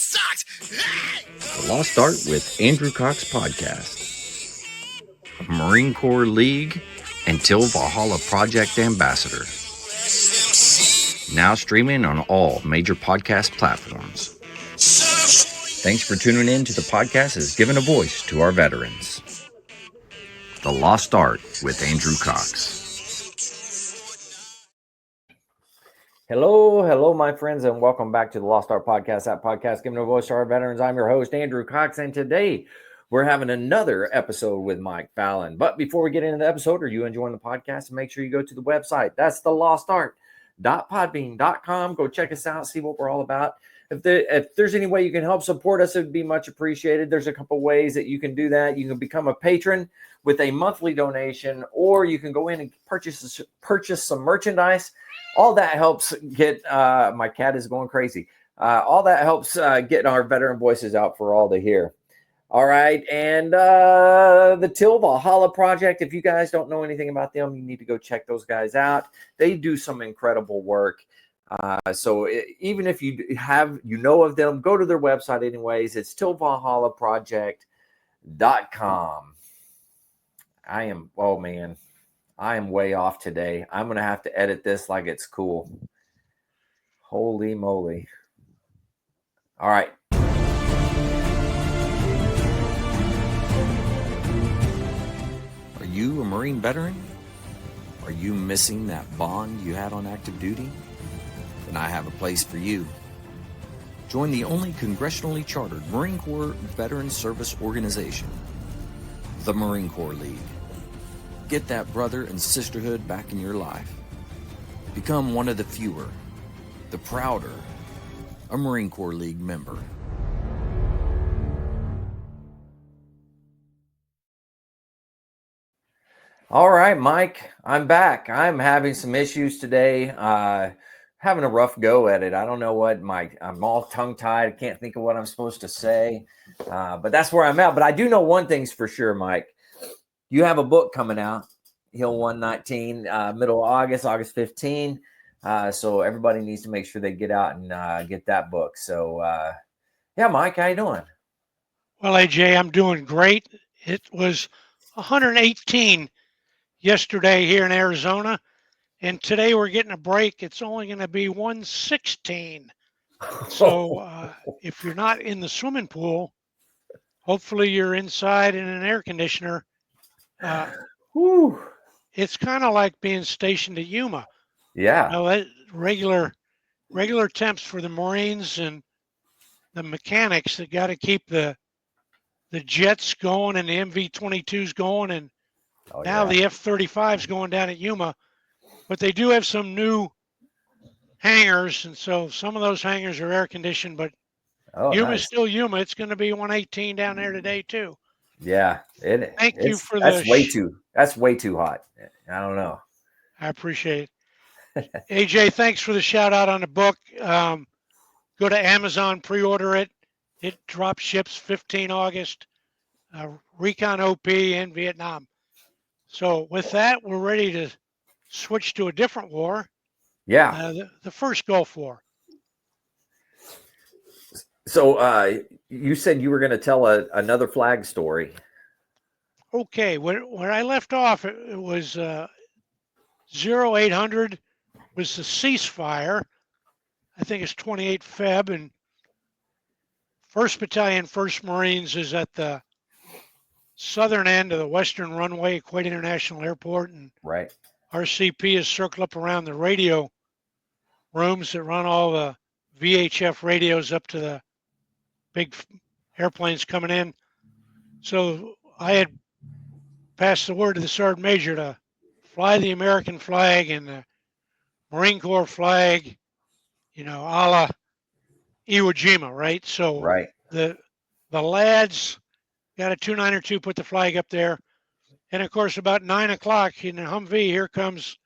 sucks. Hey! The Lost Art with Andrew Cox podcast. Marine Corps League and Till Valhalla Project Ambassador. Now streaming on all major podcast platforms. Thanks for tuning in to the podcast that's given a voice to our veterans. The Lost Art with Andrew Cox. Hello, my friends, and welcome back to the Lost Art Podcast, that podcast giving a voice to our veterans. I'm your host, Andrew Cox, and today we're having another episode with Mike Fallon. But before we get into the episode, are you enjoying the podcast? Make sure you go to the website. That's thelostart.podbean.com. Go check us out, see what we're all about. If there's any way you can help support us, it would be much appreciated. There's a couple ways that you can do that. You can become a patron with a monthly donation, or you can go in and purchase some merchandise. All that helps get, my cat is going crazy. All that helps get our veteran voices out for all to hear. All right. And the Till Valhalla Project, if you guys don't know anything about them, you need to go check those guys out. They do some incredible work. Even if you know of them, go to their website anyways. It's tillvalhallaproject.com. I am way off today. I'm going to have to edit this like it's cool. Holy moly. All right. Are you a Marine veteran? Are you missing that bond you had on active duty? Then I have a place for you. Join the only congressionally chartered Marine Corps Veteran Service Organization, the Marine Corps League. Get that brother and sisterhood back in your life. Become one of the fewer, the prouder, a Marine Corps League member. All right, Mike, I'm back. I'm having some issues today. Having a rough go at it. I don't know what I'm all tongue-tied. I can't think of what I'm supposed to say. But that's where I'm at. But I do know one thing's for sure, Mike. You have a book coming out, Hill 119, middle of August 15. So everybody needs to make sure they get out and get that book. So, yeah, Mike, how you doing? Well, AJ, I'm doing great. It was 118 yesterday here in Arizona, and today we're getting a break. It's only going to be 116. So if you're not in the swimming pool, hopefully you're inside in an air conditioner. It's kind of like being stationed at Yuma. Yeah. You know, regular temps for the Marines and the mechanics that got to keep the jets going and the MV-22s going, and now the F-35's going down at Yuma. But they do have some new hangars, and so some of those hangars are air conditioned, but Yuma's still Yuma. It's going to be 118 down there today too. Yeah. Thank you for that's way too hot. I don't know. I appreciate it. AJ, thanks for the shout out on the book. Go to Amazon, pre-order it. It ships 15 August. Recon OP in Vietnam. So with that, we're ready to switch to a different war. Yeah. The first Gulf War. So you said you were going to tell another flag story. Okay, where I left off, it was 0800 was the ceasefire. I think it's 28 Feb, and 1st Battalion, 1st Marines is at the southern end of the western runway, Kuwait International Airport, and right. RCP is circled up around the radio rooms that run all the VHF radios up to the big airplanes coming in. So I had passed the word to the Sergeant Major to fly the American flag and the Marine Corps flag, a la Iwo Jima, right? So right. The lads got a 292, put the flag up there. And of course, about 9 o'clock in the Humvee, here comes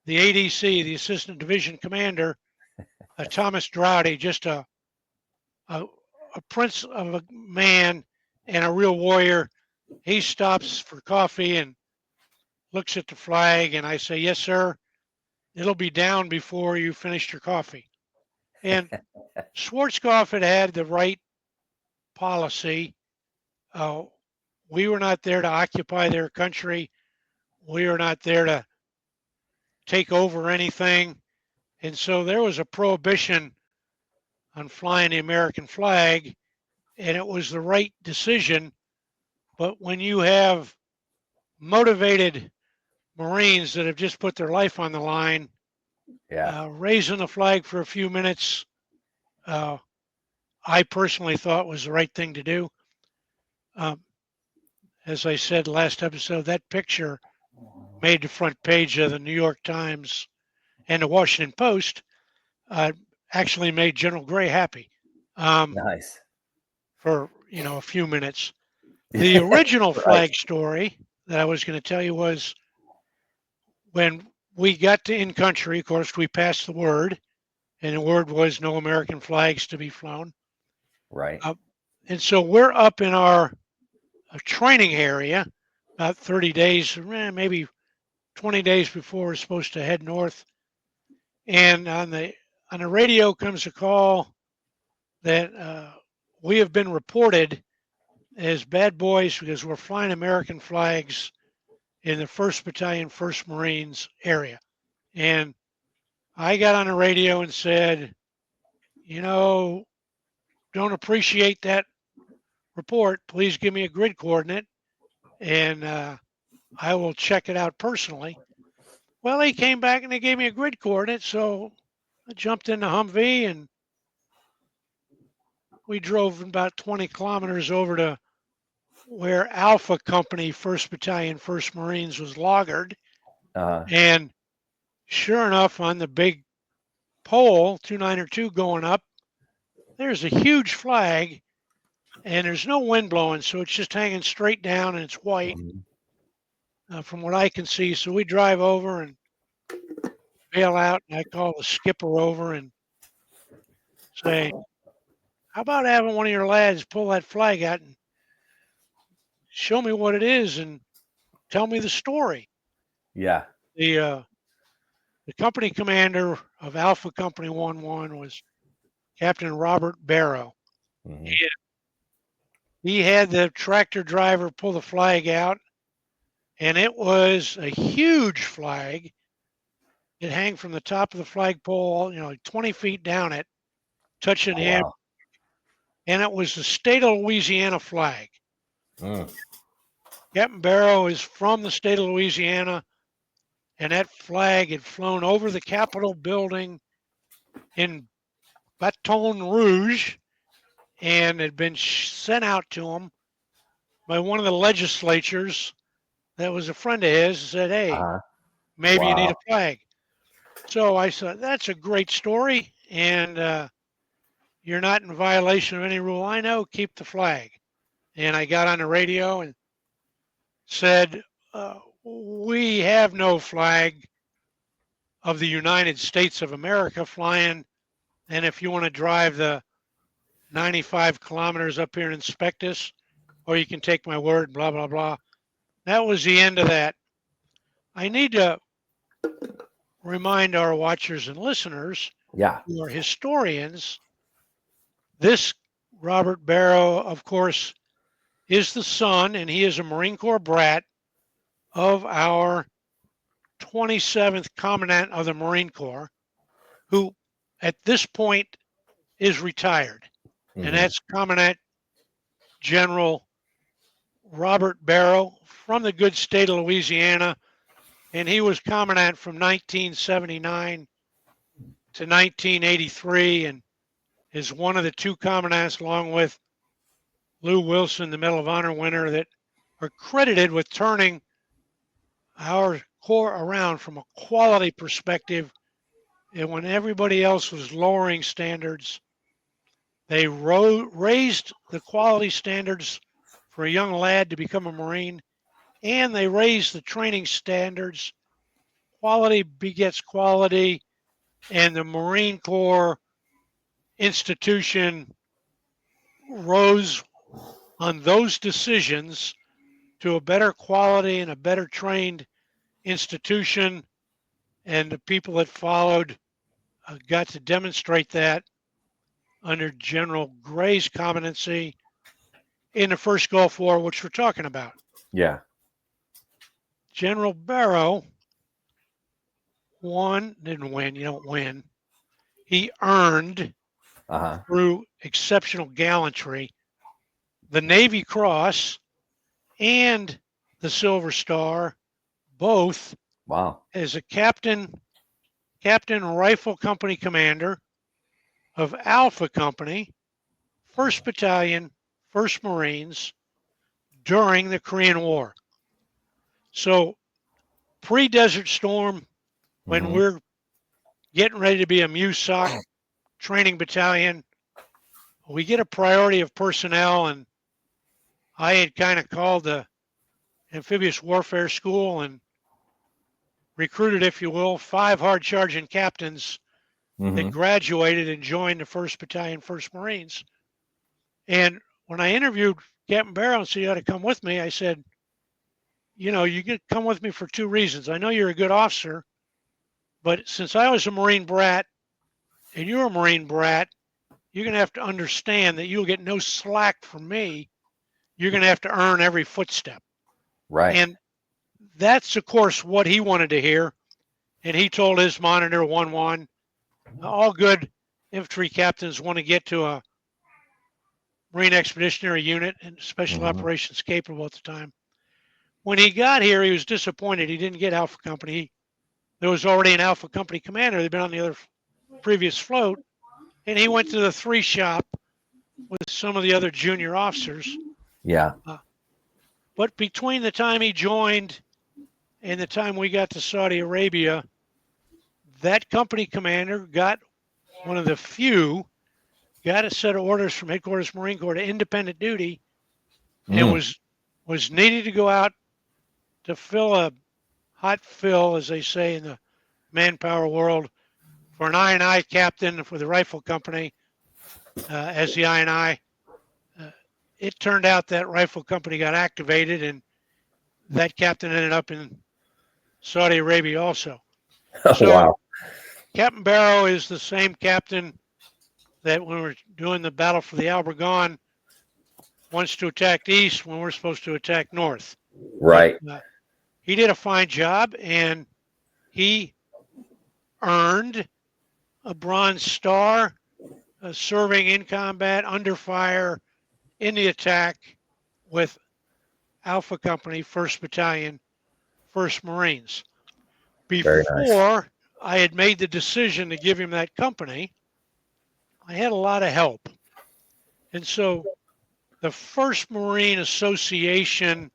the ADC, the Assistant Division Commander, Thomas Droughty, just a prince of a man and a real warrior. He stops for coffee and looks at the flag, and I say, "Yes, sir. It'll be down before you finish your coffee." And Schwarzkopf had the right policy. Uh, we were not there to occupy their country. We were not there to take over anything. And so there was a prohibition on flying the American flag, and it was the right decision. But when you have motivated Marines that have just put their life on the line, raising the flag for a few minutes, I personally thought was the right thing to do. As I said last episode, that picture made the front page of the New York Times and the Washington Post. Actually made General Gray happy. Nice. For a few minutes. The original Right. flag story that I was going to tell you was when we got to in country. Of course, we passed the word, and the word was no American flags to be flown. Right. And so we're up in our training area about 30 days, maybe 20 days before we're supposed to head north. And on the radio comes a call that we have been reported as bad boys because we're flying American flags in the 1st Battalion, 1st Marines area. And I got on the radio and said, don't appreciate that report. Please give me a grid coordinate and I will check it out personally. Well, they came back and they gave me a grid coordinate. So I jumped in the Humvee and we drove about 20 kilometers over to where Alpha Company, 1st Battalion, 1st Marines was loggered. And sure enough, on the big pole, 292 going up, there's a huge flag and there's no wind blowing. So it's just hanging straight down and it's white from what I can see. So we drive over and bail out. And I call the skipper over and say, how about having one of your lads pull that flag out and show me what it is and tell me the story? Yeah. The company commander of Alpha Company 11 was Captain Robert Barrow. Mm-hmm. He had the tractor driver pull the flag out, and it was a huge flag. It hung from the top of the flagpole, like 20 feet down it, touching him. Wow. And it was the state of Louisiana flag. Captain Barrow is from the state of Louisiana, and that flag had flown over the Capitol building in Baton Rouge and had been sent out to him by one of the legislatures that was a friend of his and said, hey, maybe you need a flag. So I said, that's a great story, and you're not in violation of any rule I know, keep the flag. And I got on the radio and said, we have no flag of the United States of America flying, and if you want to drive the 95 kilometers up here and inspect us, or you can take my word, blah, blah, blah. That was the end of that. I need to remind our watchers and listeners who are historians, this Robert Barrow, of course, is the son, and he is a Marine Corps brat of our 27th Commandant of the Marine Corps, who at this point is retired. And that's Commandant General Robert Barrow from the good state of Louisiana. And he was Commandant from 1979 to 1983 and is one of the two Commandants, along with Lou Wilson, the Medal of Honor winner, that are credited with turning our Corps around from a quality perspective. And when everybody else was lowering standards, they raised the quality standards for a young lad to become a Marine, and they raised the training standards. Quality begets quality, and the Marine Corps institution rose on those decisions to a better quality and a better trained institution, and the people that followed got to demonstrate that under General Gray's competency in the first Gulf War, which we're talking about. Yeah. General Barrow didn't win, you don't win. He earned, through exceptional gallantry, the Navy Cross and the Silver Star, both Wow. as a captain rifle company commander of Alpha Company, 1st Battalion, 1st Marines during the Korean War. So pre-Desert Storm, when we're getting ready to be a MUSOC training battalion, we get a priority of personnel, and I had kind of called the amphibious warfare school and recruited, if you will, 5 hard-charging captains that graduated and joined the 1st Battalion, 1st Marines. And when I interviewed Captain Barrow and said, you ought to come with me, I said, you know, you can come with me for 2 reasons. I know you're a good officer, but since I was a Marine brat and you're a Marine brat, you're going to have to understand that you'll get no slack from me. You're going to have to earn every footstep. Right. And that's, of course, what he wanted to hear. And he told his monitor 1-1, all good infantry captains want to get to a Marine Expeditionary Unit and Special Operations capable at the time. When he got here, he was disappointed he didn't get Alpha Company. There was already an Alpha Company commander. They'd been on the other previous float. And he went to the 3 shop with some of the other junior officers. Yeah. But between the time he joined and the time we got to Saudi Arabia, that company commander got one of the few, got a set of orders from Headquarters Marine Corps to independent duty, and was needed to go out to fill a hot fill, as they say in the manpower world, for an I&I captain for the rifle company as the I&I. It turned out that rifle company got activated, and that captain ended up in Saudi Arabia also. So Wow. Captain Barrow is the same captain that when we're doing the battle for the Albergon wants to attack east when we're supposed to attack north. Right. But, he did a fine job, and he earned a Bronze Star, serving in combat, under fire, in the attack with Alpha Company, 1st Battalion, 1st Marines. Very nice. Before I had made the decision to give him that company, I had a lot of help. And so the 1st Marine Association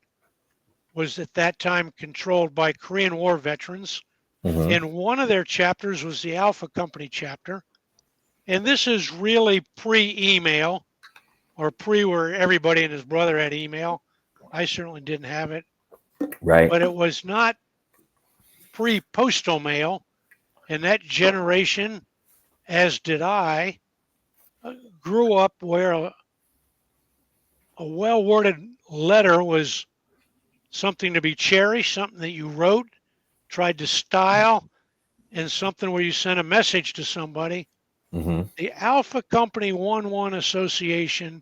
was at that time controlled by Korean War veterans. And one of their chapters was the Alpha Company chapter. And this is really pre-email, or pre where everybody and his brother had email. I certainly didn't have it. Right. But it was not pre-postal mail. And that generation, as did I, grew up where a well-worded letter was something to be cherished, something that you wrote, tried to style, and something where you sent a message to somebody. The Alpha Company 1-1 Association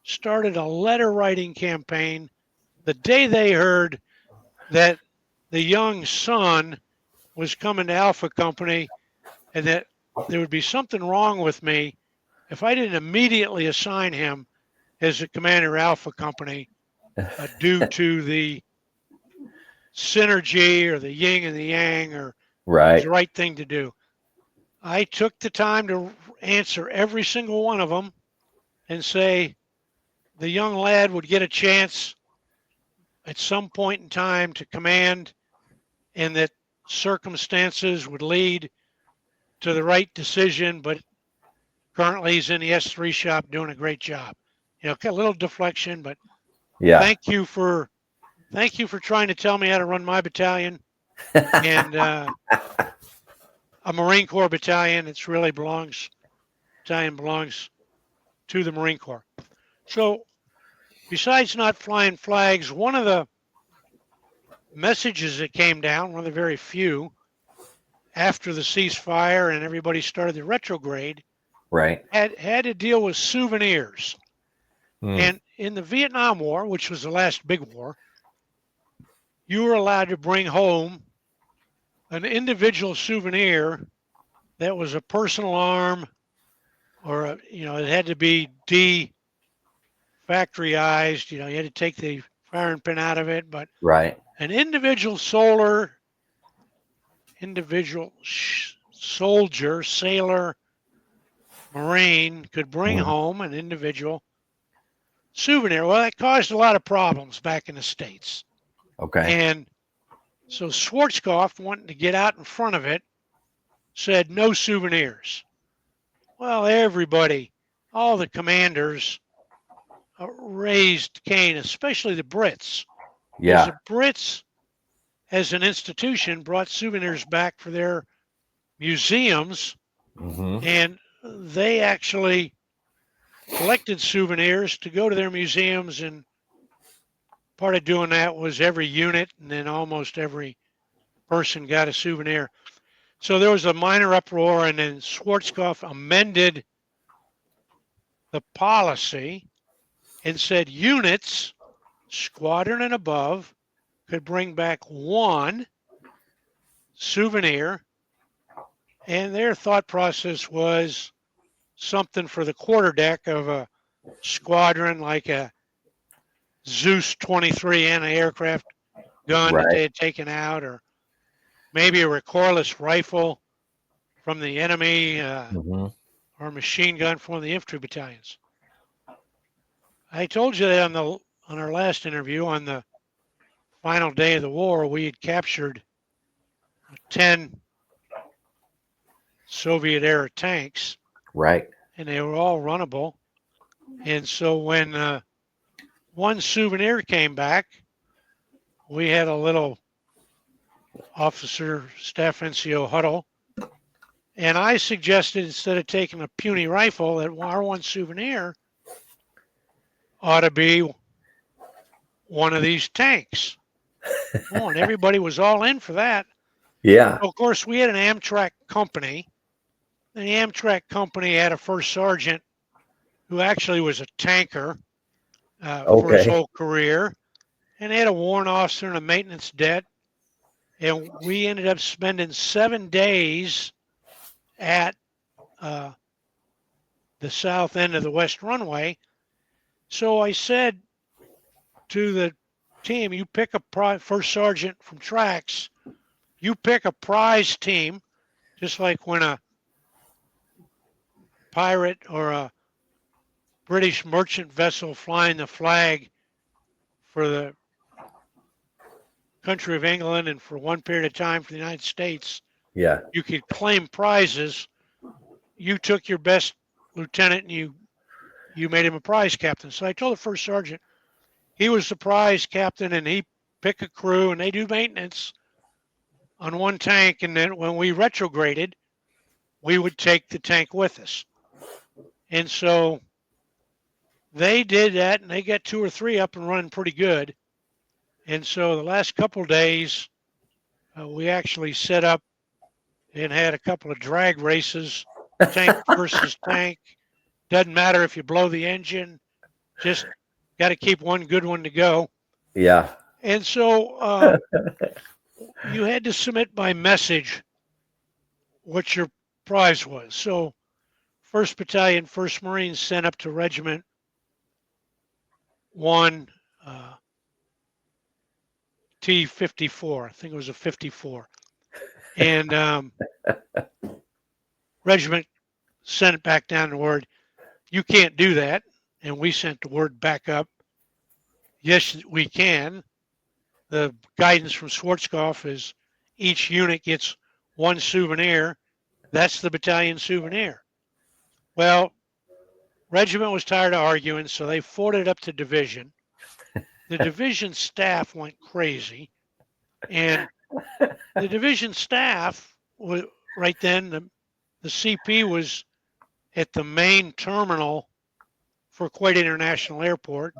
started a letter writing campaign the day they heard that the young son was coming to Alpha Company, and that there would be something wrong with me if I didn't immediately assign him as the commander of Alpha Company due to the synergy or the yin and the yang, or it was the right thing to do. I took the time to answer every single one of them and say the young lad would get a chance at some point in time to command, and that circumstances would lead to the right decision, but currently he's in the S3 shop doing a great job. You know, a little deflection, but thank you for trying to tell me how to run my battalion. And a Marine Corps battalion, it's really belongs to the Marine Corps. So besides not flying flags, one of the messages that came down, one of the very few, after the ceasefire and everybody started the retrograde, Right. had to deal with souvenirs. Mm. And in the Vietnam War, which was the last big war, you were allowed to bring home an individual souvenir that was a personal arm, or it had to be defactoryized. You had to take the firing pin out of it, but Right. an individual soldier, sailor, Marine could bring home an individual souvenir. Well, that caused a lot of problems back in the States. Okay. And so Schwarzkopf, wanting to get out in front of it, said no souvenirs. Well, everybody, all the commanders raised Cain, especially the Brits. Because Yeah. the Brits, as an institution, brought souvenirs back for their museums, Hmm. and they actually collected souvenirs to go to their museums, and part of doing that was every unit, and then almost every person got a souvenir. So there was a minor uproar, and then Schwarzkopf amended the policy and said units, squadron and above, could bring back one souvenir, and their thought process was something for the quarterdeck of a squadron, like a Zeus 23 anti-aircraft gun that Right. they had taken out, or maybe a recoilless rifle from the enemy, Hmm. or a machine gun from one of the infantry battalions. I told you that on our last interview, on the final day of the war, we had captured 10 Soviet-era tanks, Right. and they were all runnable. And so when one souvenir came back, we had a little officer staff NCO huddle, and I suggested, instead of taking a puny rifle, that our one souvenir ought to be one of these tanks. Oh, and everybody was all in for that. Yeah. Of course, we had an Amtrak company. And the Amtrak company had a first sergeant who actually was a tanker for his Okay. whole career. And they had a warrant officer and a maintenance debt. And we ended up spending 7 days at the south end of the west runway. So I said to the team, you pick a first sergeant from tracks, you pick a prize team, just like when a pirate or a British merchant vessel flying the flag for the country of England and for one period of time for the United States, Yeah. you could claim prizes. You took your best lieutenant and you made him a prize captain. So I told the first sergeant he was the prize captain, and he pick a crew and they do maintenance on one tank. And then when we retrograded, we would take the tank with us. And so they did that, and they got 2 or 3 up and running pretty good. And so the last couple of days, we actually set up and had a couple of drag races, tank versus tank. Doesn't matter if you blow the engine, just got to keep one good one to go. Yeah. And so you had to submit by message what your prize was. So 1st Battalion, 1st Marines sent up to Regiment 1 T-54. I think it was a 54. And Regiment sent it back down the word, you can't do that. And we sent the word back up, yes, we can. The guidance from Schwarzkopf is each unit gets one souvenir. That's the battalion souvenir. Well, regiment was tired of arguing, so they forwarded it up to division. The division staff went crazy, and the division staff was right then. The CP was at the main terminal for Kuwait International Airport,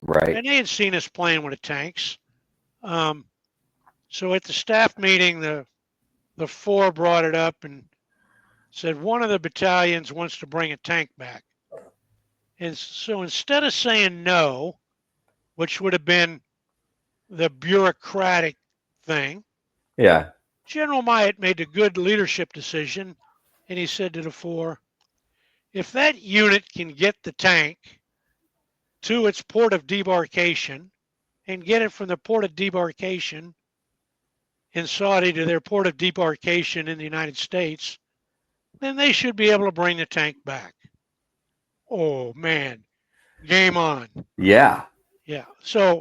Right. and they had seen us playing with the tanks. So at the staff meeting, the the 4 brought it up and said one of the battalions wants to bring a tank back. And so instead of saying no, which would have been the bureaucratic thing, Yeah. General Myatt made a good leadership decision, and he said to the 4, if that unit can get the tank to its port of debarkation and get it from the port of debarkation in Saudi to their port of debarkation in the United States, then they should be able to bring the tank back. Oh, man, game on. Yeah. Yeah. So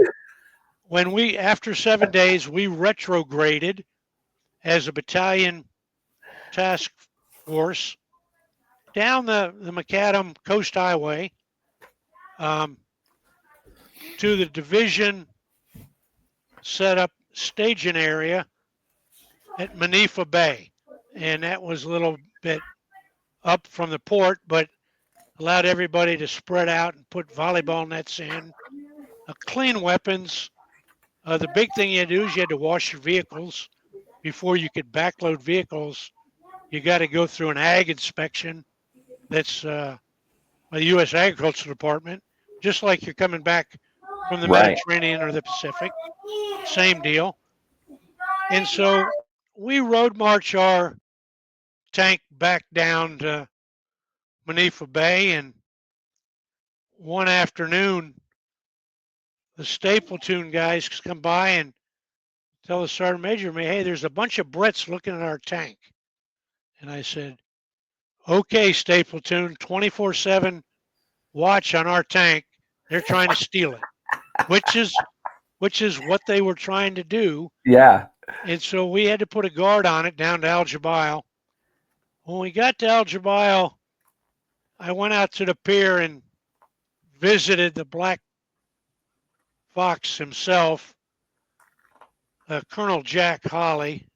when after 7 days, we retrograded as a battalion task force down the Macadam Coast Highway to the division set up staging area at Manifa Bay. And that was a little bit up from the port, but allowed everybody to spread out and put volleyball nets in, clean weapons. The big thing you had to do is you had to wash your vehicles before you could backload vehicles. You got to go through an ag inspection that's by the U.S. Agriculture Department, just like you're coming back from the Right. Mediterranean or the Pacific. Same deal. And so we road march our tank back down to Manifa Bay, and one afternoon, the State Platoon guys come by and tell the Sergeant Major, hey, there's a bunch of Brits looking at our tank. And I said, okay, State Platoon, 24/7 watch on our tank. They're trying to steal it, which is what they were trying to do. Yeah. And so we had to put a guard on it down to Al Jabail. When we got to Al Jabail, I went out to the pier and visited the Black Fox himself, Colonel Jack Hawley,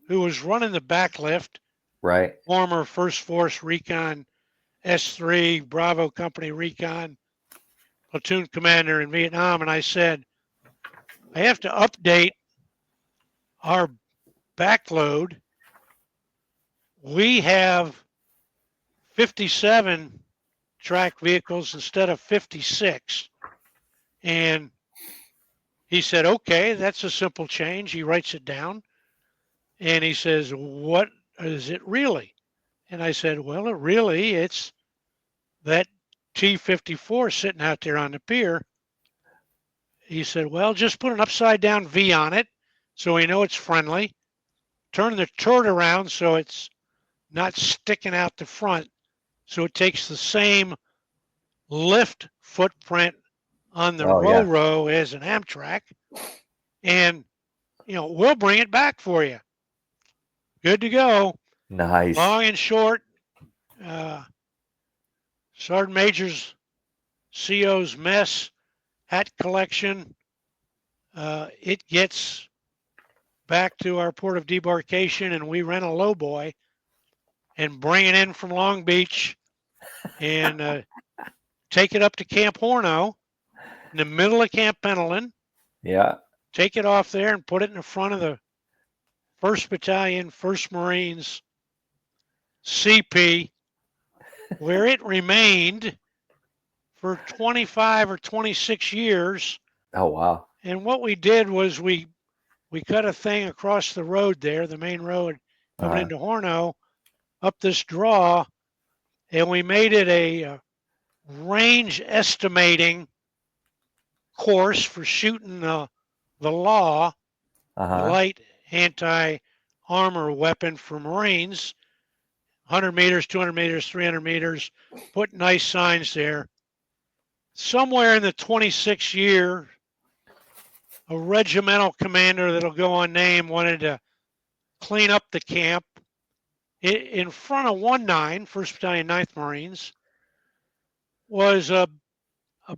who was running the backlift, Right. former First Force Recon S3 Bravo Company Recon platoon commander in Vietnam. And I said, I have to update our backload. We have 57 track vehicles instead of 56. And he said, okay, that's a simple change. He writes it down. And he says, what is it really? And I said, well, it's that T-54 sitting out there on the pier. He said, well, just put an upside down V on it so we know it's friendly. Turn the turret around so it's not sticking out the front, so it takes the same lift footprint on the Ro-Ro as an Amtrak. And, we'll bring it back for you. Good to go. Nice. Long and short, Sergeant Major's CO's mess hat collection. It gets back to our port of debarkation, and we rent a lowboy and bring it in from Long Beach and take it up to Camp Horno in the middle of Camp Pendleton. Yeah. Take it off there and put it in the front of the 1st Battalion, 1st Marines, CP, where it remained for 25 or 26 years. Oh, wow. And what we did was we cut a thing across the road there, the main road coming into Horno, up this draw, and we made it a range estimating course for shooting the law, light anti-armor weapon for Marines, 100 meters, 200 meters, 300 meters, put nice signs there. Somewhere in the 26th year, a regimental commander that'll go unnamed wanted to clean up the camp. In front of 19, 1st Battalion, 9th Marines, was a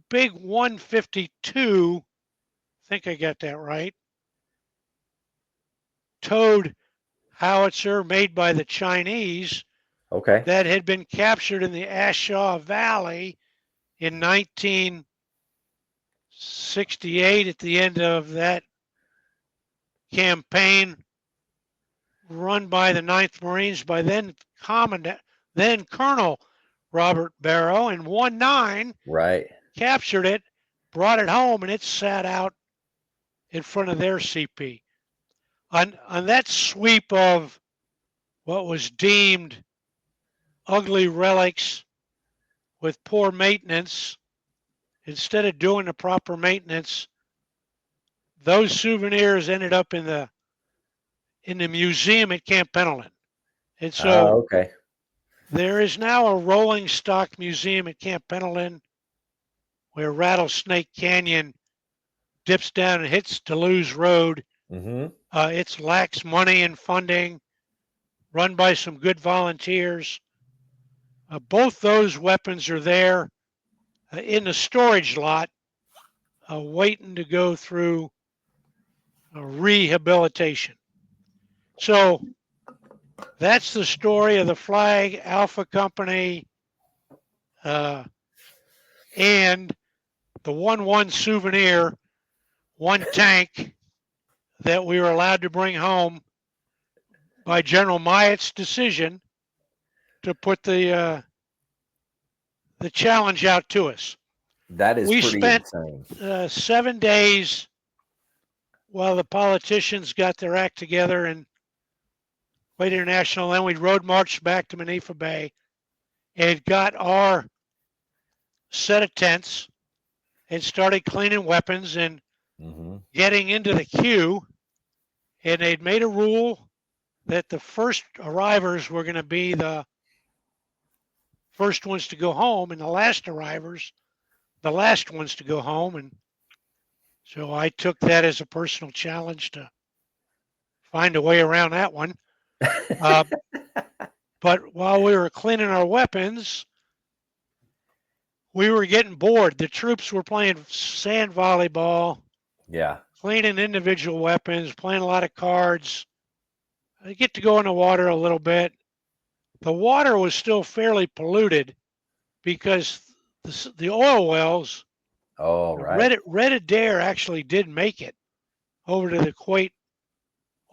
big 152, I think I got that right, towed howitzer made by the Chinese. Okay. That had been captured in the Ashaw Valley in 1968 at the end of that campaign run by the 9th Marines by then Colonel Robert Barrow, and 1-9 Right. captured it, brought it home, and it sat out in front of their CP. On that sweep of what was deemed ugly relics with poor maintenance, instead of doing the proper maintenance, those souvenirs ended up in the museum at Camp Pendleton. And so Okay. there is now a rolling stock museum at Camp Pendleton where Rattlesnake Canyon dips down and hits Deleuze Road. Mm-hmm. It lacks money and funding, run by some good volunteers. Both those weapons are there in the storage lot, waiting to go through rehabilitation. So that's the story of the Flag Alpha Company and the 1-1 souvenir, one tank that we were allowed to bring home by General Myatt's decision to put the challenge out to us. That is We pretty spent insane. 7 days while the politicians got their act together and Wade International. Then we road marched back to Manifa Bay and got our set of tents and started cleaning weapons and getting into the queue. And they'd made a rule that the first arrivers were going to be the first ones to go home, and the last arrivers, the last ones to go home. And so I took that as a personal challenge to find a way around that one. But while we were cleaning our weapons, we were getting bored. The troops were playing sand volleyball, Yeah. cleaning individual weapons, playing a lot of cards. I get to go in the water a little bit. The water was still fairly polluted because the oil wells, Oh, right. Red Adair actually did make it over to the Kuwait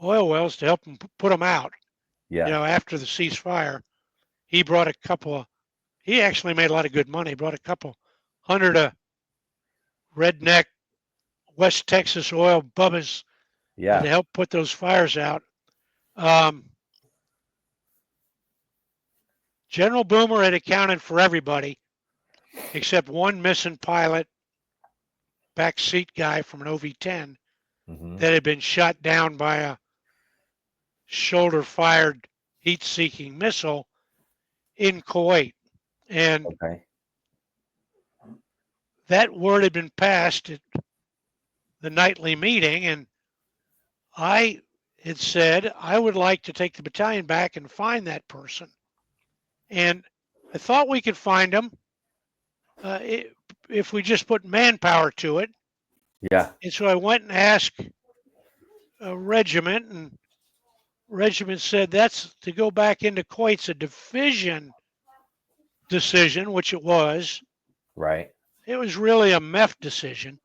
oil wells to help them put them out. Yeah. You know, after the ceasefire, he brought a couple of, he actually made a lot of good money. He brought a couple hundred of redneck West Texas oil bubbas to help put those fires out. General Boomer had accounted for everybody except one missing pilot, backseat guy from an OV-10 that had been shot down by a shoulder-fired heat-seeking missile in Kuwait. And that word had been passed at the nightly meeting, and I had said I would like to take the battalion back and find that person. And I thought we could find him if we just put manpower to it. Yeah. And so I went and asked a regiment, and regiment said that's to go back into Kuwait's a division decision, which it was. Right. It was really a MEF decision.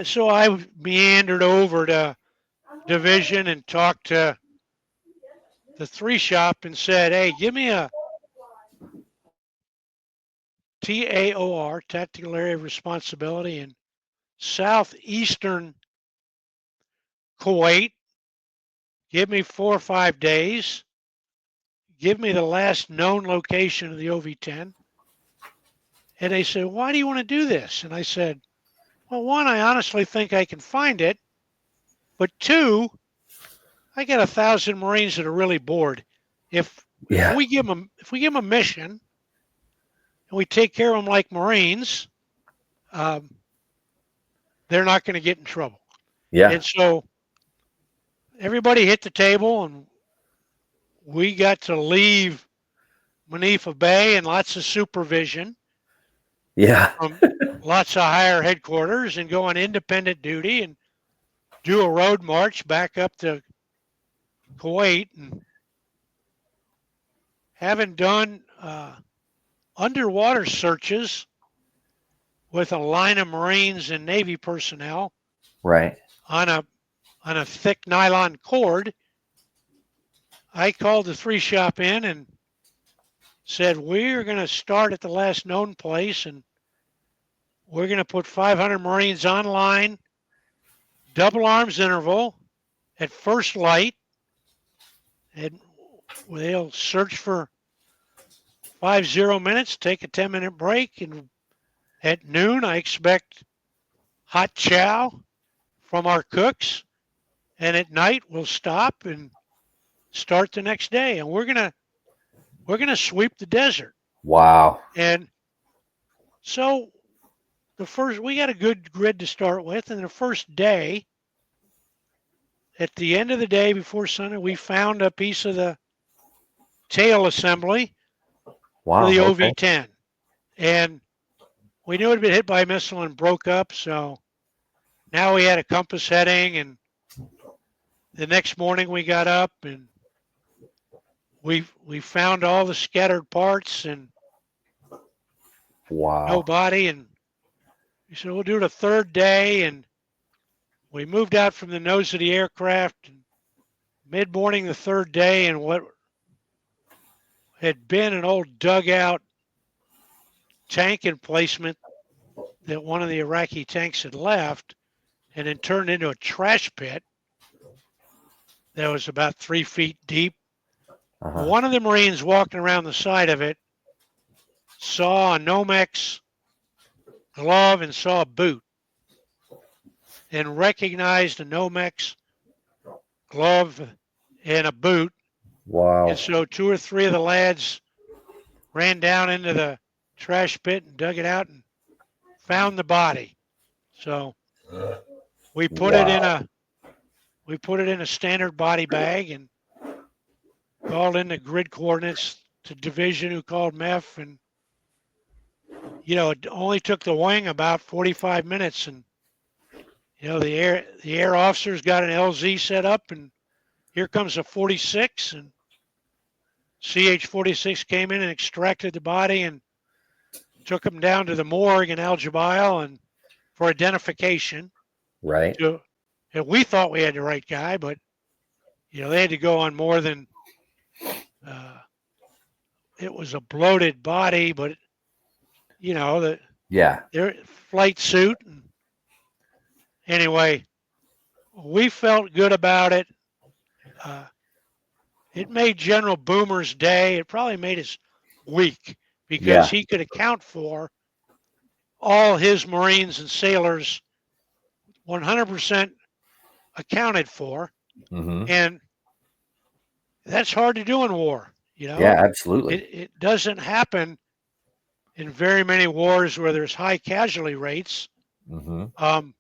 So I meandered over to division and talked to the 3 shop and said, hey, give me a TAOR, Tactical Area of Responsibility, in southeastern Kuwait. Give me 4 or 5 days. Give me the last known location of the OV-10. And they said, why do you want to do this? And I said, well, 1, I honestly think I can find it. But 2, I got 1,000 Marines that are really bored. If we give them a mission and we take care of them like Marines, they're not going to get in trouble. Yeah. And so everybody hit the table, and we got to leave Manifa Bay and lots of supervision. Yeah. From lots of higher headquarters, and go on independent duty and do a road march back up to Kuwait. And having done underwater searches with a line of Marines and Navy personnel, Right. on a thick nylon cord, I called the 3 shop in and said, we're going to start at the last known place and we're going to put 500 Marines online, double arms interval at first light, and they'll search for 50 minutes, take a 10-minute break, and at noon I expect hot chow from our cooks, and at night we'll stop and start the next day, and we're gonna sweep the desert. Wow. And so we got a good grid to start with, and the first day, at the end of the day before Sunday, we found a piece of the tail assembly Wow. for the Okay. OV-10, and we knew it had been hit by a missile and broke up. So now we had a compass heading, and the next morning we got up and we found all the scattered parts and Wow. no body. And we said we'll do it a third day, and we moved out from the nose of the aircraft mid-morning the third day, and what had been an old dugout tank emplacement that one of the Iraqi tanks had left and then turned into a trash pit that was about 3 feet deep. Uh-huh. One of the Marines walking around the side of it saw a Nomex glove and saw a boot and recognized a Nomex glove and a boot. Wow. And so 2 or 3 of the lads ran down into the trash pit and dug it out and found the body. So we put it in a standard body bag and called in the grid coordinates to division, who called MEF, and it only took the wing about 45 minutes, and the air officers got an LZ set up, and here comes a 46, and CH-46 came in and extracted the body and took him down to the morgue in Al Jubail and for identification. Right. And we thought we had the right guy, but they had to go on more than it was a bloated body, but their flight suit. And anyway, we felt good about it. It made General Boomer's day. It probably made his week because he could account for all his Marines and sailors 100% accounted for. Mm-hmm. And that's hard to do in war. Yeah, absolutely. It doesn't happen in very many wars where there's high casualty rates. Mm-hmm.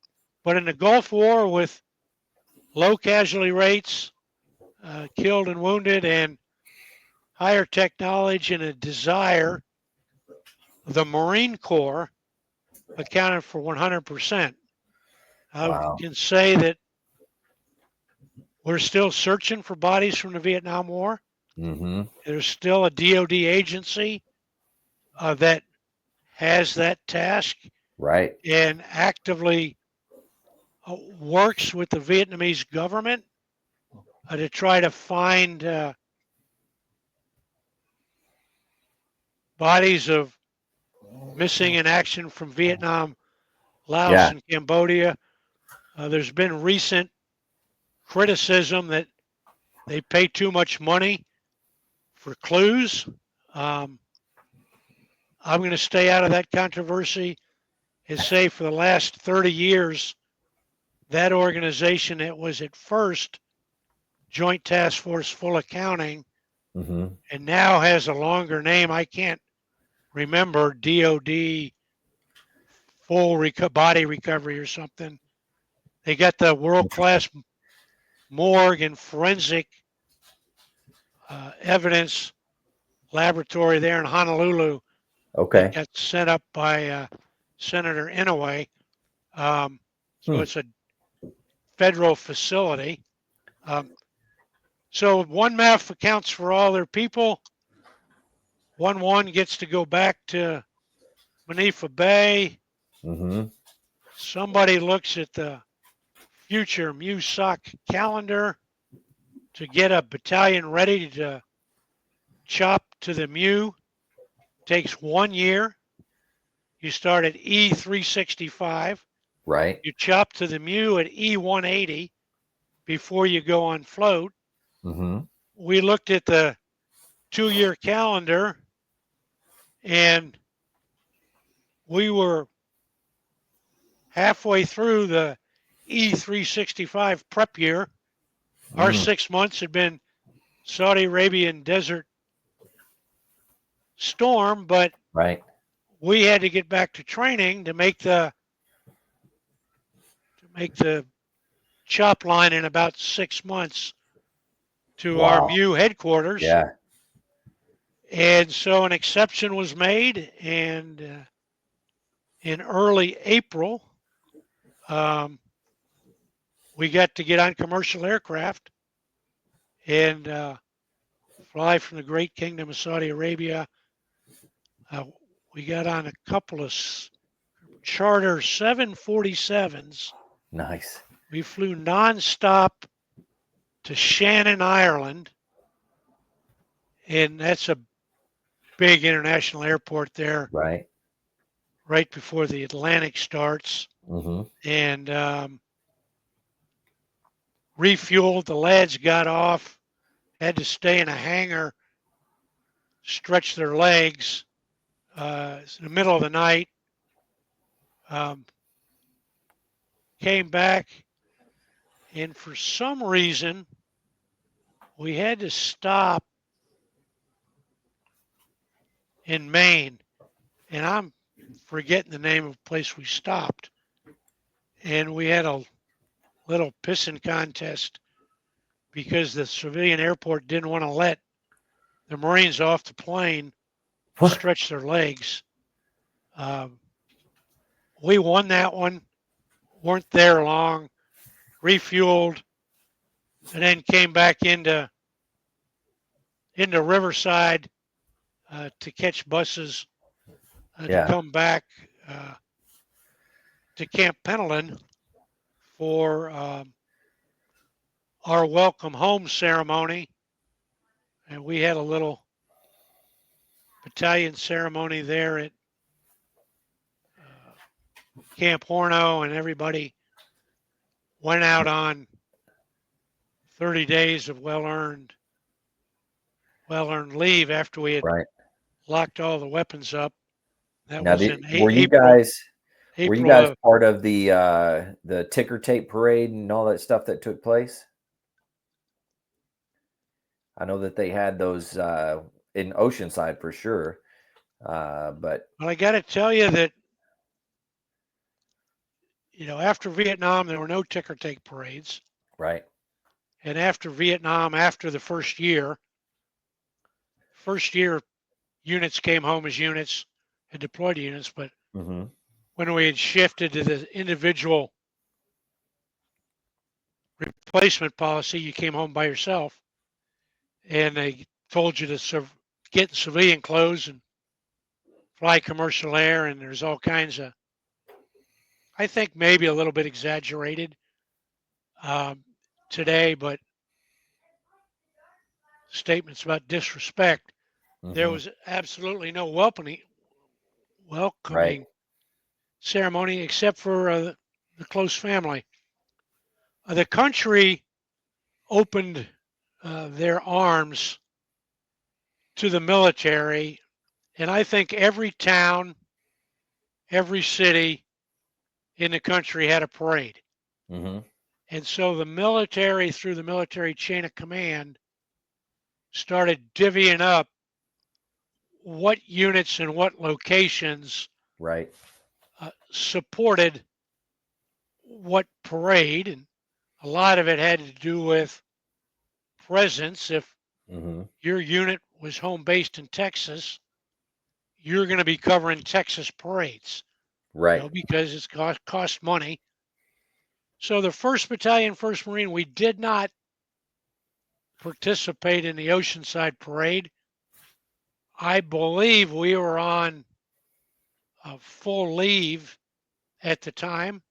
But in the Gulf War with low casualty rates, killed and wounded, and higher technology and a desire, the Marine Corps accounted for 100%. Wow. I can say that we're still searching for bodies from the Vietnam War. Mm-hmm. There's still a DOD agency that has that task, right, and actively works with the Vietnamese government to try to find bodies of missing in action from Vietnam, Laos, and Cambodia. There's been recent criticism that they pay too much money for clues. I'm going to stay out of that controversy and say for the last 30 years, that organization that was at first Joint Task Force Full Accounting mm-hmm. and now has a longer name, I can't remember, DOD Full Body Recovery or something. They got the world-class morgue and forensic evidence laboratory there in Honolulu. Okay. That got set up by Senator Inouye. So it's a federal facility. So one MEF accounts for all their people. 1-1 gets to go back to Manifa Bay. Mm-hmm. Somebody looks at the future MUSOC calendar. to get a battalion ready to chop to the MEU takes 1 year. You start at E365. Right. You chop to the MEU at E180 before you go on float. Mm-hmm. We looked at the 2-year calendar, and we were halfway through the E365 prep year. Our 6 months had been Saudi Arabian Desert Storm, but Right. we had to get back to training to make the chop line in about 6 months to our Wow. MEU headquarters. Yeah. And so an exception was made, and in early April, we got to get on commercial aircraft and fly from the great kingdom of Saudi Arabia. We got on a couple of charter 747s. Nice. We flew nonstop to Shannon, Ireland, and that's a big international airport there, Right. right before the Atlantic starts. Mm-hmm. And refueled. The lads got off, had to stay in a hangar, stretch their legs. It's in the middle of the night. Came back, and for some reason, we had to stop in Maine, and I'm forgetting the name of the place we stopped. And we had a little pissing contest because the civilian airport didn't want to let the Marines off the plane stretch their legs. We won that one, weren't there long, refueled, and then came back into Riverside to catch buses to come back to Camp Pendleton for our welcome home ceremony. And we had a little battalion ceremony there at Camp Horno, and everybody went out on 30 days of well-earned leave after we had locked all the weapons up. That Now, was in were you April. guys part of the ticker tape parade and all that stuff that took place? I know that they had those in Oceanside for sure, but well, I got to tell you that after Vietnam there were no ticker tape parades, right. and after Vietnam, after the first year, units came home as units and deployed units, but Mm-hmm. when we had shifted to the individual replacement policy, you came home by yourself, and they told you to get in civilian clothes and fly commercial air, and there's all kinds of, I think maybe a little bit exaggerated today, but statements about disrespect. Mm-hmm. There was absolutely no welcoming ceremony except for the close family. The country opened their arms to the military, and I think every town, every city in the country had a parade. Mm-hmm. And so the military, through the military chain of command, started divvying up what units and what locations supported what parade. And a lot of it had to do with presence. If your unit was home based in Texas, you're going to be covering Texas parades, right? Because it's cost money. So the 1st Battalion, 1st Marine, we did not participate in the Oceanside parade. I believe we were on a full leave at the time.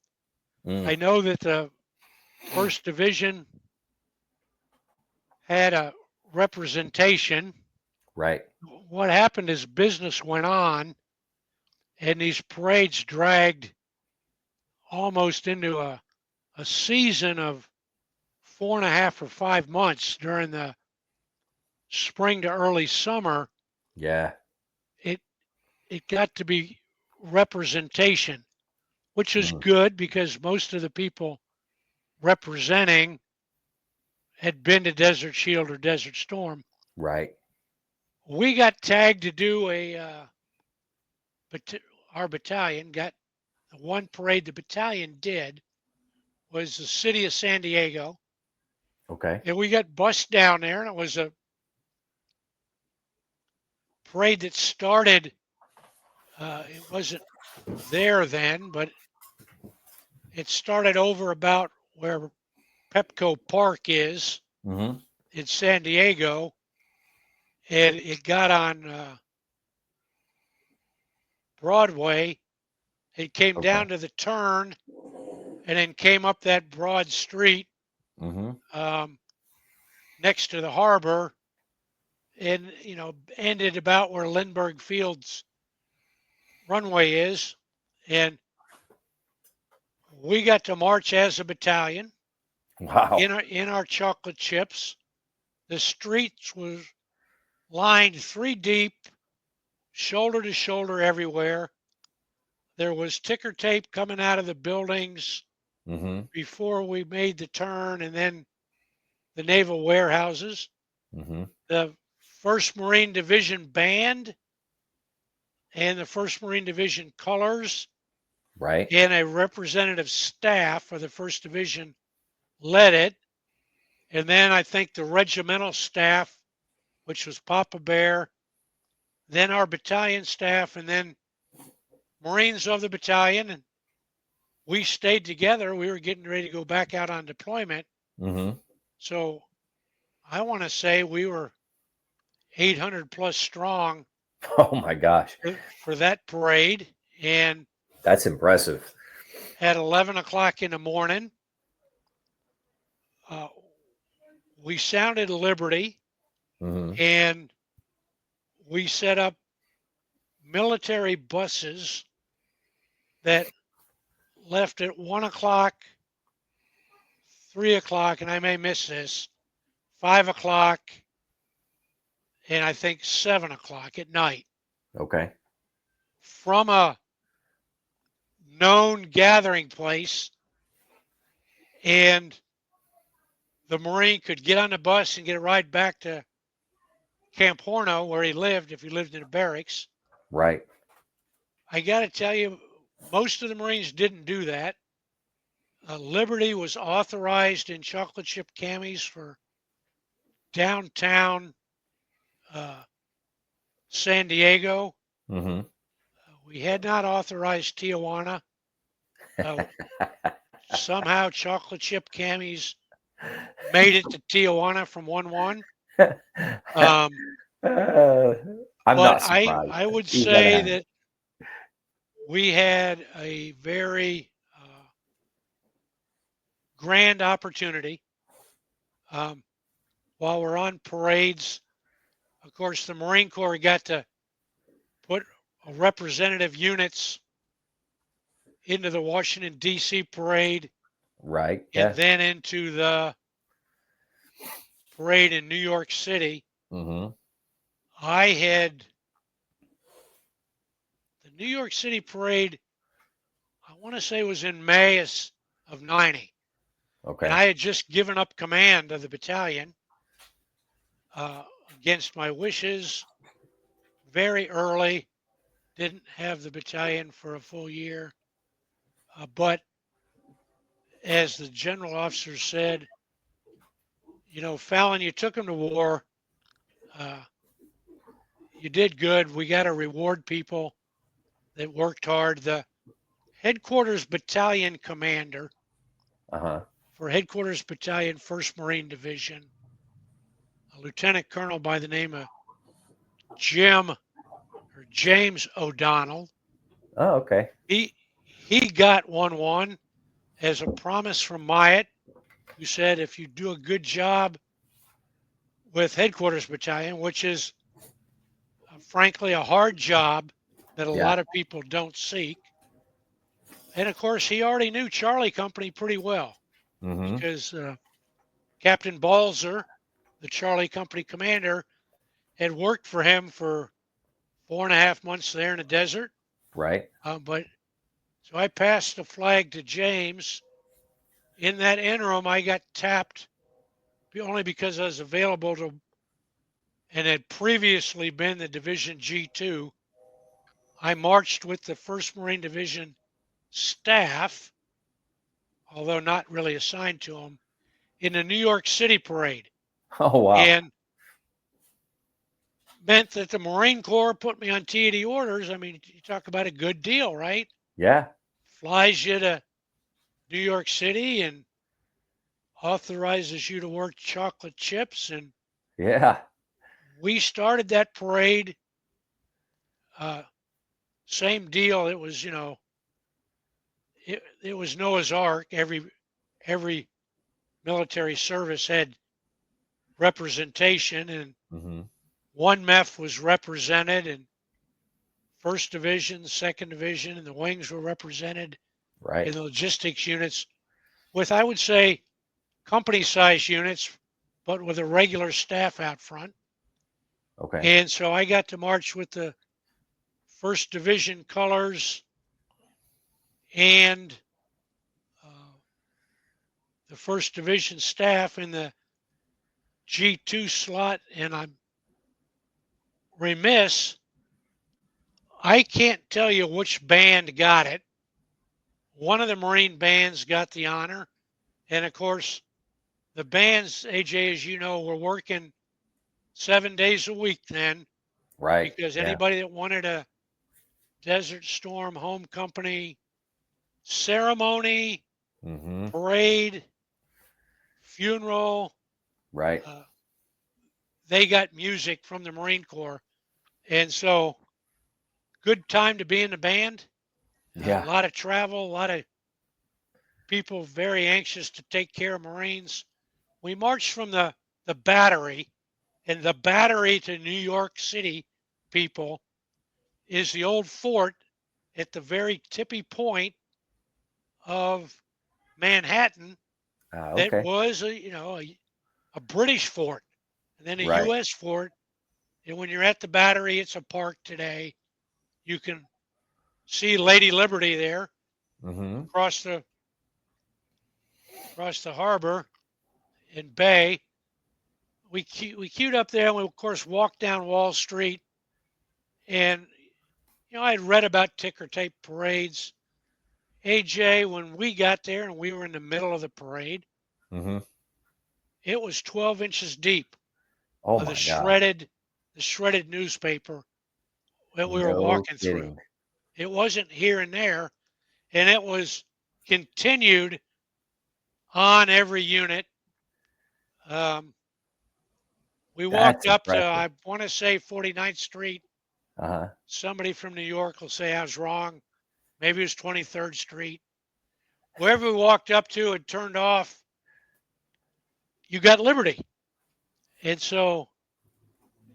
I know that the 1st Division had a representation. Right. What happened is business went on, and these parades dragged almost into a season of 4.5 or 5 months during the spring to early summer. Yeah. It it got to be representation, which is Mhm. good because most of the people representing had been to Desert Shield or Desert Storm. Right. We got tagged to do our battalion got the one parade the battalion did was the city of San Diego, Okay. and we got bussed down there, and it was a parade that started. It wasn't there then, but it started over about where Pepco Park is Hmm. in San Diego, and it got on Broadway. It came Okay. down to the turn and then came up that broad street Hmm. um, next to the harbor and, ended about where Lindbergh Field's runway is. And we got to march as a battalion Wow. in our chocolate chips. The streets was lined 3 deep, shoulder to shoulder everywhere. There was ticker tape coming out of the buildings Hmm. before we made the turn, and then the naval warehouses. Hmm. The 1st Marine Division band and the 1st Marine Division colors Right. and a representative staff for the 1st Division led it. And then I think the regimental staff, which was Papa Bear, then our battalion staff, and then Marines of the battalion. And we stayed together. We were getting ready to go back out on deployment. Hmm. So I want to say we were 800 plus strong Oh my gosh. for that parade. And That's impressive. at 11 o'clock in the morning, uh, we sounded Liberty Hmm. and we set up military buses that left at 1 o'clock, 3 o'clock, and I may miss this, 5 o'clock, and I think 7 o'clock at night Okay. from a known gathering place. And the Marine could get on the bus and get a ride back to Camp Horno, where he lived, if he lived in a barracks. Right. I got to tell you, most of the Marines didn't do that. Liberty was authorized in chocolate chip camis for downtown uh, San Diego. Hmm. We had not authorized Tijuana. Uh, Somehow chocolate chip camis made it to Tijuana from 1-1. Um, Uh, I'm but not I surprised. would You gotta say have it. that we had a very grand opportunity. Um, while we're on parades, of course, the Marine Corps got to put representative units into the Washington, D.C. parade Right. and Yeah. then into the parade in New York City. Hmm. I had the New York City parade, I want to say was in May of 90. And Okay. I had just given up command of the battalion uh, against my wishes very early. Didn't have the battalion for a full year. But as the general officer said, Fallon, you took him to war. Uh, you did good. We got to reward people that worked hard. The headquarters battalion commander Uh-huh. for headquarters battalion 1st Marine Division, a lieutenant colonel by the name of James O'Donnell. Oh, okay. He got 1-1 as a promise from Myatt, who said, if you do a good job with Headquarters Battalion, which is frankly a hard job that a Yeah. lot of people don't seek. And of course, he already knew Charlie Company pretty well Mm-hmm. because Captain Balzer, the Charlie Company commander, had worked for him for 4.5 months there in the desert. Right. But so I passed the flag to James. In that interim, I got tapped only because I was available to and had previously been the Division G2. I marched with the 1st Marine Division staff, although not really assigned to them, in the New York City parade. Oh, wow. And meant that the Marine Corps put me on TD orders. I mean, you talk about a good deal, right? Yeah. Flies you to New York City and authorizes you to work chocolate chips. And Yeah. we started that parade. Same deal. It was, it was Noah's Ark. Every military service had representation, and Mm-hmm. one MEF was represented, and 1st Division, 2nd Division, and the wings were represented Right. in the logistics units with, I would say, company-sized units, but with a regular staff out front. Okay. And so I got to march with the 1st Division colors and the 1st Division staff in the G2 slot. And I'm remiss, I can't tell you which band got it. One of the Marine bands got the honor. And of course, the bands, AJ, as you know, were working 7 days a week then, Right. because Yeah. anybody that wanted a Desert Storm Home Company ceremony, Mm-hmm. parade, funeral, Right. they got music from the Marine Corps. And so, good time to be in the band. A Yeah. lot of travel, a lot of people very anxious to take care of Marines. We marched from the battery, and the battery to New York City, people, is the old fort at the very tippy point of Manhattan that Okay. was a British fort and then a Right. U.S. fort. And when you're at the battery, it's a park today. You can see Lady Liberty there Mm-hmm. across the harbor and bay. We queued up there, and we of course walked down Wall Street. And I had read about ticker tape parades. AJ, when we got there and we were in the middle of the parade, Mm-hmm. it was 12 inches deep Oh of my gosh. the shredded newspaper that we were No walking through. kidding. It wasn't here and there, and it was continued on every unit. Um, we That's walked up to, impressive. I want to say, 49th Street. Uh-huh. Somebody from New York will say I was wrong. Maybe it was 23rd Street. Wherever we walked up to and turned off, you got Liberty. And so,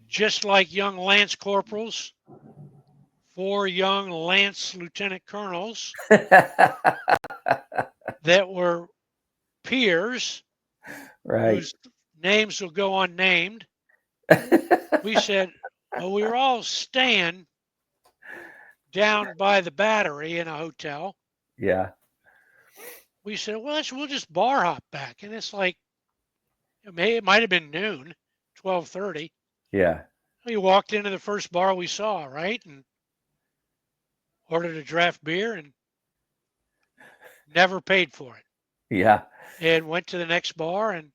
just like young Lance Corporals, 4 young Lance Lieutenant Colonels that were peers Right. whose names will go unnamed, we said, well, we were all staying down by the battery in a hotel. Yeah. We said, well, we'll just bar hop back. And it's like, it might have been noon, 12:30. Yeah. We walked into the first bar we saw, right? And ordered a draft beer and never paid for it. Yeah. And went to the next bar, and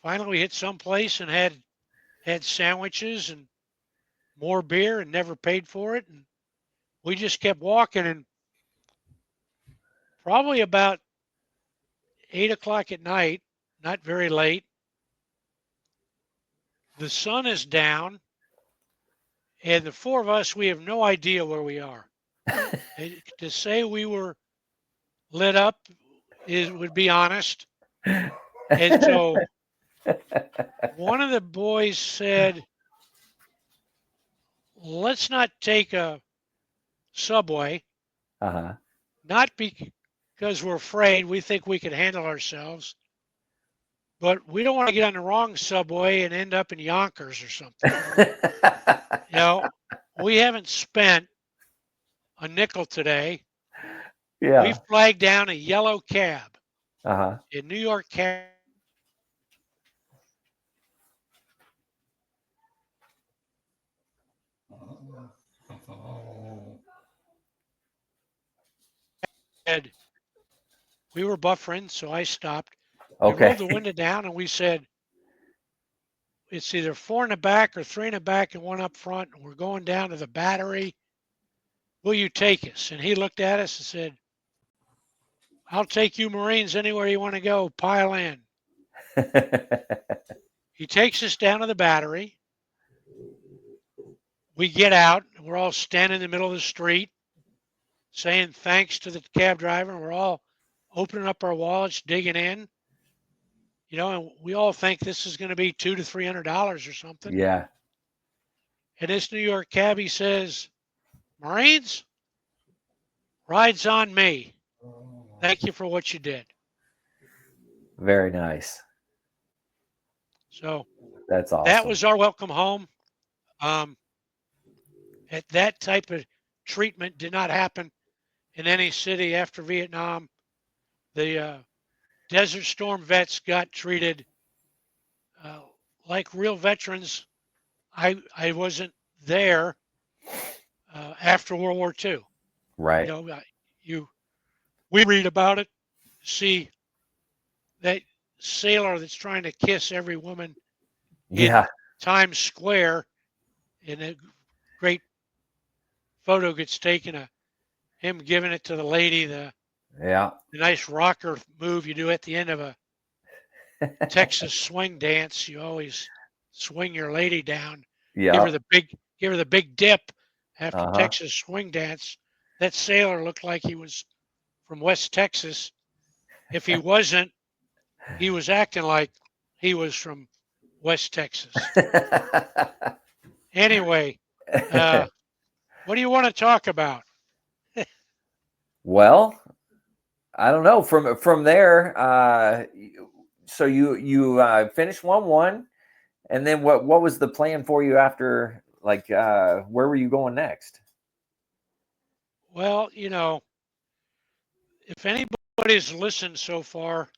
finally we hit some place and had sandwiches and more beer and never paid for it. And we just kept walking, and probably about 8 o'clock at night, not very late, the sun is down, and the 4 of us, we have no idea where we are. To say we were lit up would be honest. And so one of the boys said, let's not take a subway, Uh-huh. not because we're afraid, we think we can handle ourselves, but we don't want to get on the wrong subway and end up in Yonkers or something. You know, we haven't spent a nickel today. We Yeah. flagged down a yellow cab Uh-huh. in New York cab. We were buffering, so I stopped. We rolled the Okay. window down and we said, it's either 4 in the back or 3 in the back and 1 up front. And we're going down to the Battery. Will you take us? And he looked at us and said, I'll take you Marines anywhere you want to go. Pile in. He takes us down to the Battery. We get out. And we're all standing in the middle of the street saying thanks to the cab driver. And we're all opening up our wallets, digging in. You know, and we all think this is going to be $200 to $300 or something. Yeah. And this New York cabbie says, Marines, ride's on me. Thank you for what you did. Very nice. So That's that awesome. was our welcome home. That type of treatment did not happen in any city after Vietnam. The Desert Storm vets got treated like real veterans. I wasn't there after World War II. Right. You know, we read about it, see that sailor that's trying to kiss every woman in Yeah. Times Square, and a great photo gets taken of him giving it to the lady, the Yeah. nice rocker move you do at the end of a Texas swing dance. You always swing your lady down, give her Yeah. the big dip after Uh-huh. Texas swing dance. That sailor looked like he was from West Texas. If he wasn't, he was acting like he was from West Texas. Anyway, what do you want to talk about? Well, I don't know. From there, so you finished 1-1, and then what was the plan for you after? Like, where were you going next? Well, you know, if anybody's listened so far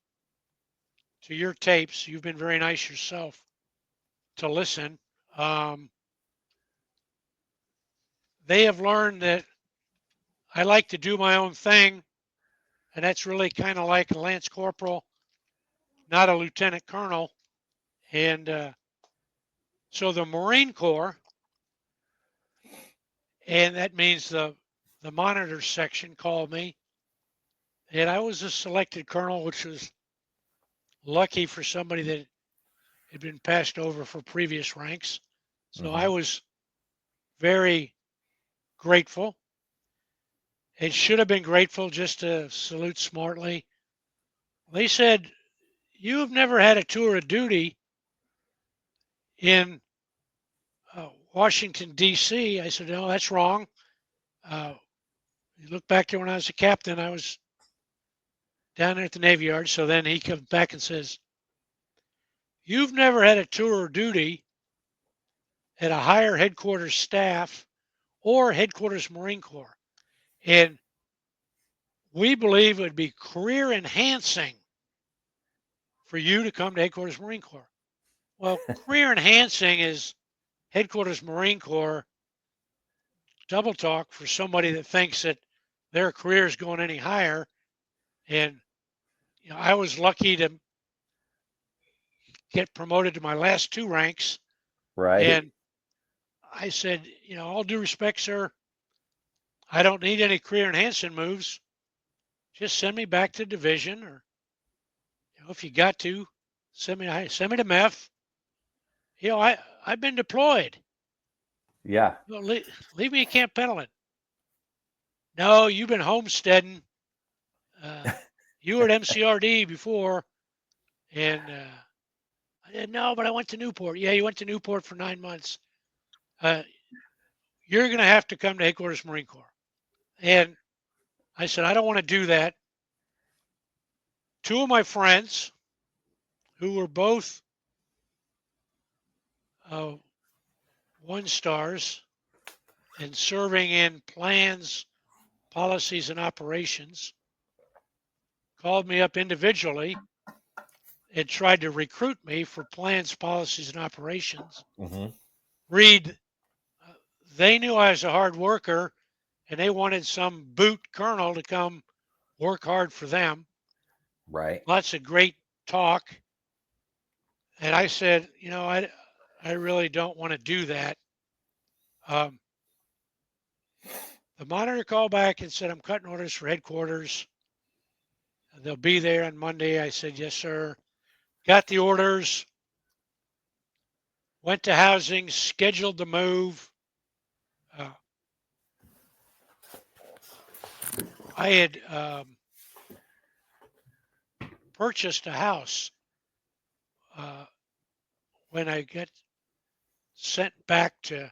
to your tapes, you've been very nice yourself to listen. Um, they have learned that I like to do my own thing, and that's really kind of like a Lance Corporal, not a Lieutenant Colonel. And so the Marine Corps, and that means the monitor section called me, and I was a selected colonel, which was lucky for somebody that had been passed over for previous ranks. So I Mm-hmm. was very grateful. It should have been grateful just to salute smartly. They said, you have never had a tour of duty in Washington, D.C. I said, no, that's wrong. You look back to when I was a captain, I was down there at the Navy Yard. So then he comes back and says, you've never had a tour of duty at a higher headquarters staff or headquarters Marine Corps. And we believe it would be career enhancing for you to come to headquarters Marine Corps. Well, career enhancing is headquarters Marine Corps double talk for somebody that thinks that their career is going any higher. And you know, I was lucky to get promoted to my last 2 ranks. Right. And I said, you know, all due respect, sir, I don't need any career enhancing moves. Just send me back to division, or you know, if you got to, send me to MEF. You know, I've been deployed. Yeah. You know, leave me at Camp Pendleton. No, you've been homesteading. You were at MCRD before, and I said, no, but I went to Newport. Yeah, you went to Newport for 9 months. You're going to have to come to headquarters Marine Corps. And I said, I don't want to do that. Two of my friends, who were both 1-stars and serving in plans, policies, and operations, called me up individually and tried to recruit me for plans, policies, and operations. Mm-hmm. Read, they knew I was a hard worker and they wanted some boot colonel to come work hard for them. Right. Lots of great talk. And I said, I really don't want to do that. The monitor called back and said, I'm cutting orders for headquarters. They'll be there on Monday. I said, yes, sir. Got the orders, went to housing, scheduled the move. I had purchased a house when I got sent back to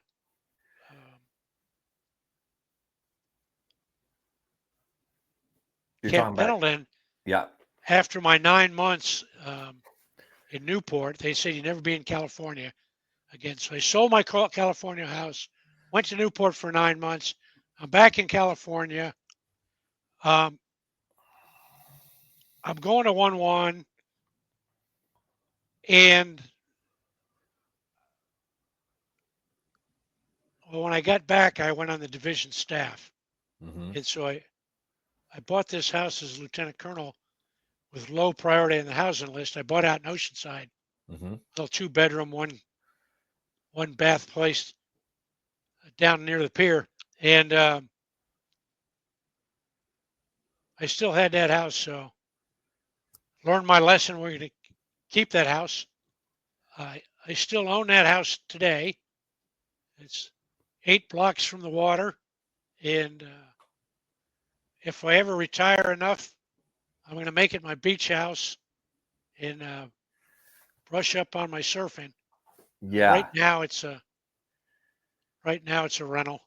You're Camp talking about, Pendleton yeah. after my 9 months in Newport. They said, you never be in California again. So I sold my California house, went to Newport for 9 months. I'm back in California. I'm going to 1-1. And well, when I got back, I went on the division staff. Mm-hmm. And so I bought this house as lieutenant colonel with low priority on the housing list. I bought out in Oceanside, Mm-hmm. little 2-bedroom, one bath place down near the pier. And I still had that house. So learned my lesson. We're going to keep that house. I still own that house today. It's 8 blocks from the water. And if I ever retire enough, I'm going to make it my beach house and brush up on my surfing. Yeah. Right now it's a rental.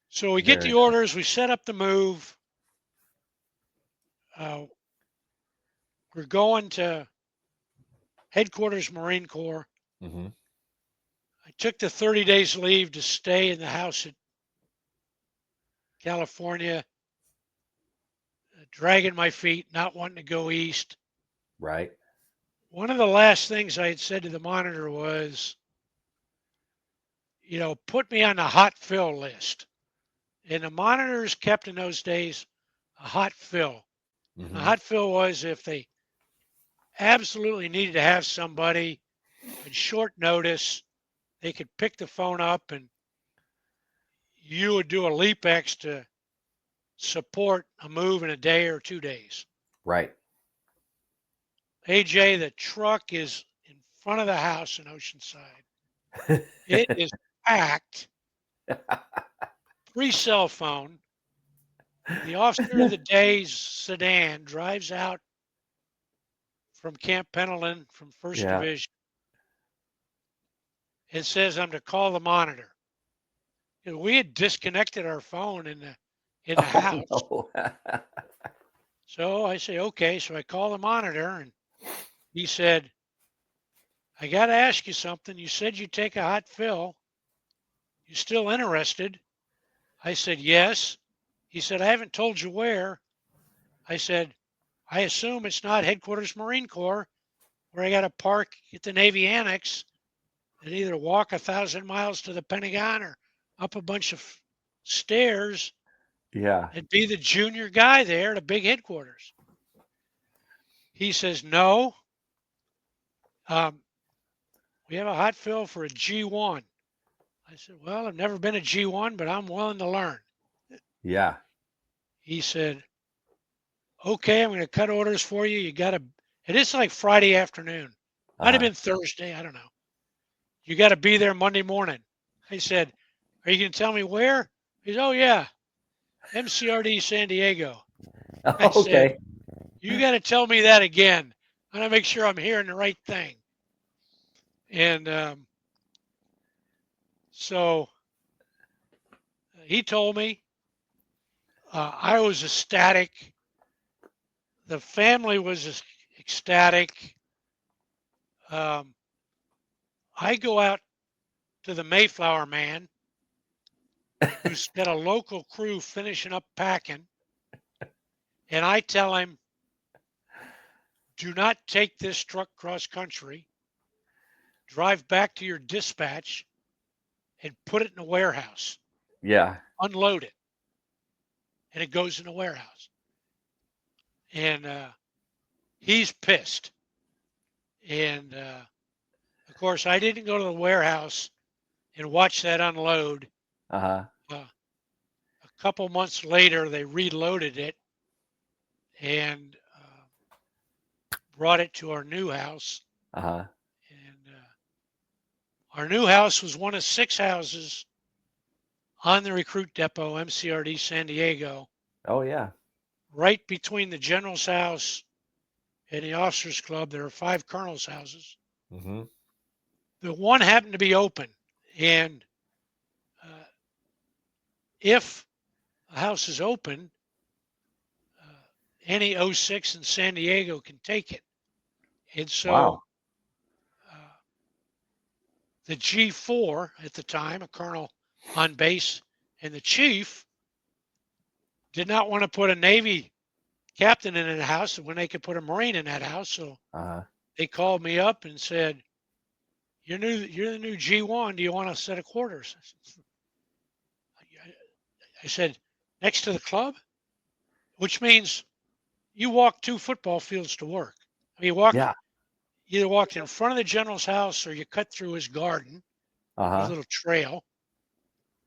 So we get Very the orders, we set up the move. We're going to headquarters Marine Corps. Mm-hmm. I took the 30 days leave to stay in the house at California, dragging my feet, not wanting to go east. Right. One of the last things I had said to the monitor was, put me on the hot fill list. And the monitors kept in those days a hot fill. Mm-hmm. The hot fill was if they absolutely needed to have somebody at short notice, they could pick the phone up and you would do a leap X to support a move in a day or 2 days. Right. AJ, the truck is in front of the house in Oceanside. It is packed. Pre-cell phone. The officer of the day's sedan drives out from Camp Pendleton from 1st Yeah. Division and says, I'm to call the monitor. We had disconnected our phone in the house. No. So I say, okay. So I call the monitor and he said, I got to ask you something. You said you take a hot fill. You still interested? I said, yes. He said, I haven't told you where. I said, I assume it's not headquarters Marine Corps where I got to park at the Navy Annex and either walk 1,000 miles to the Pentagon or up a bunch of stairs Yeah. and be the junior guy there at a big headquarters. He says, no. We have a hot fill for a G1. I said, well, I've never been a G1, but I'm willing to learn. Yeah. He said, okay, I'm going to cut orders for you. You got to, and it's like Friday afternoon. Might have been Thursday. I don't know. You got to be there Monday morning. I said, are you going to tell me where? He said, oh, yeah, MCRD San Diego. I Okay. said, you got to tell me that again. I want to make sure I'm hearing the right thing. And so he told me. I was ecstatic. The family was ecstatic. Um, I go out to the Mayflower man, who's got a local crew finishing up packing, and I tell him, do not take this truck cross country. Drive back to your dispatch and put it in a warehouse. Yeah. Unload it. And it goes in a warehouse. And he's pissed. And of course, I didn't go to the warehouse and watch that unload. Uh-huh. A couple months later, they reloaded it and brought it to our new house. Uh-huh. And our new house was one of 6 houses on the recruit depot, MCRD San Diego, Oh yeah. right between the general's house and the officers club. There are 5 colonels' houses. Mm-hmm. The one happened to be open, and if a house is open, any 06 in San Diego can take it. And so Wow. the G4 at the time, a colonel on base, and the chief did not want to put a Navy captain in a house when they could put a Marine in that house. So Uh-huh. they called me up and said, you're the new G1. Do you want a set of quarters? I said, next to the club, which means you walk 2 football fields to work. I mean, Yeah. you either walked in front of the general's house or you cut through his garden, his Uh-huh. little trail,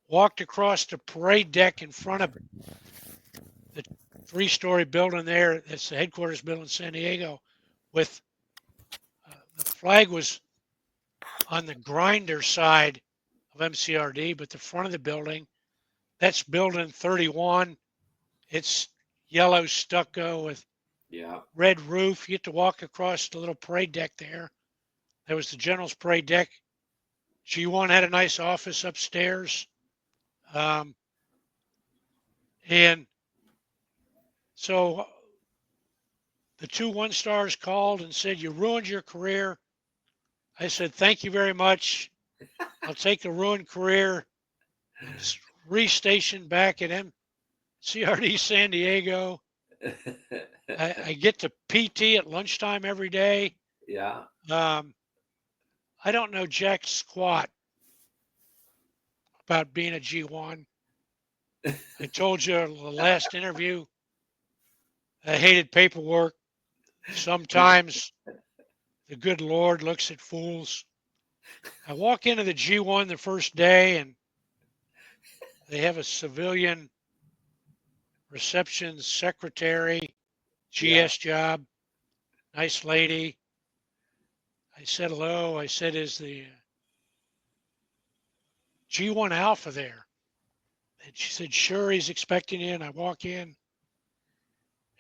walked across the parade deck in front of the 3-story building there. That's the headquarters building in San Diego. With the flag was on the grinder side of MCRD, but the front of the building, that's building 31. It's yellow stucco with Yeah. red roof. You get to walk across the little parade deck there. There was the general's parade deck. G1 had a nice office upstairs. And so the 2 1-stars called and said, you ruined your career. I said, thank you very much. I'll take the ruined career. I'm restationed back at MCRD San Diego. I get to PT at lunchtime every day. Yeah. I don't know jack squat about being a G1. I told you the last interview, I hated paperwork. Sometimes the good Lord looks at fools. I walk into the G1 the first day, and they have a civilian reception secretary, GS job, nice lady. I said hello. I said, is the G1 Alpha there? And she said, sure, he's expecting you. And I walk in,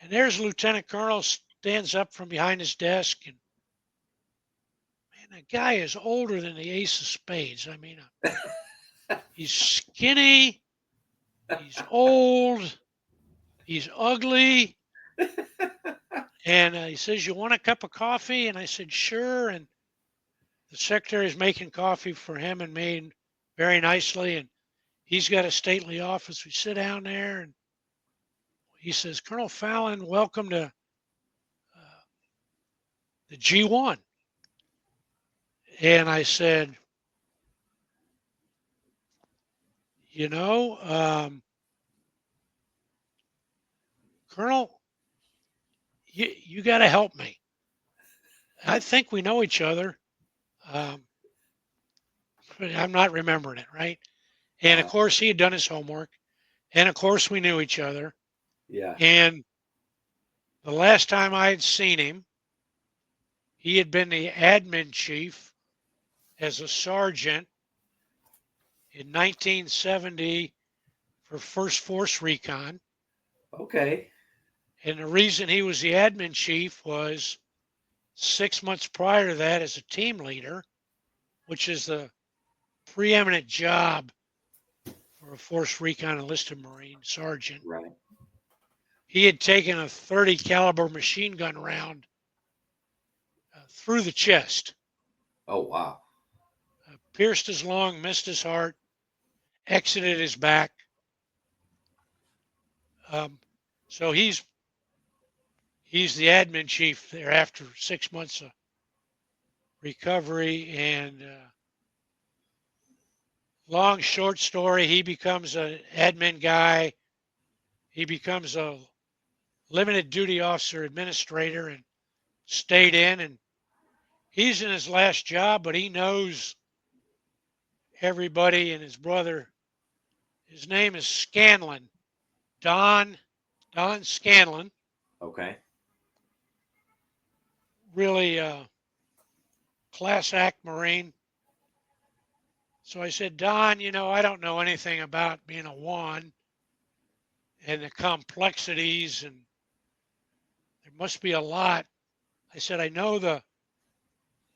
and there's Lieutenant Colonel stands up from behind his desk. And man, the guy is older than the ace of spades. I mean, he's skinny, he's old, he's ugly. And he says, you want a cup of coffee? And I said, sure. And the secretary is making coffee for him and me very nicely. And he's got a stately office. We sit down there, and he says, Colonel Fallon, welcome to the G1. And I said, you know, Colonel, you got to help me. I think we know each other, but I'm not remembering it, right? And of course, he had done his homework. And of course, we knew each other. Yeah. And the last time I had seen him, he had been the admin chief as a sergeant in 1970 for First Force Recon. Okay. And the reason he was the admin chief was 6 months prior to that as a team leader, which is the preeminent job for a Force Recon enlisted Marine sergeant. Right. He had taken a 30 caliber machine gun round through the chest, Oh, wow. pierced his lung, missed his heart, exited his back. So he's the admin chief there after 6 months of recovery. And long, short story, he becomes an admin guy. He becomes a limited duty officer administrator and stayed in. And he's in his last job, but he knows everybody and his brother. His name is Scanlon, Don Scanlon. Okay. Really class act Marine. So I said, Don, I don't know anything about being a one and the complexities, and there must be a lot. I said, I know the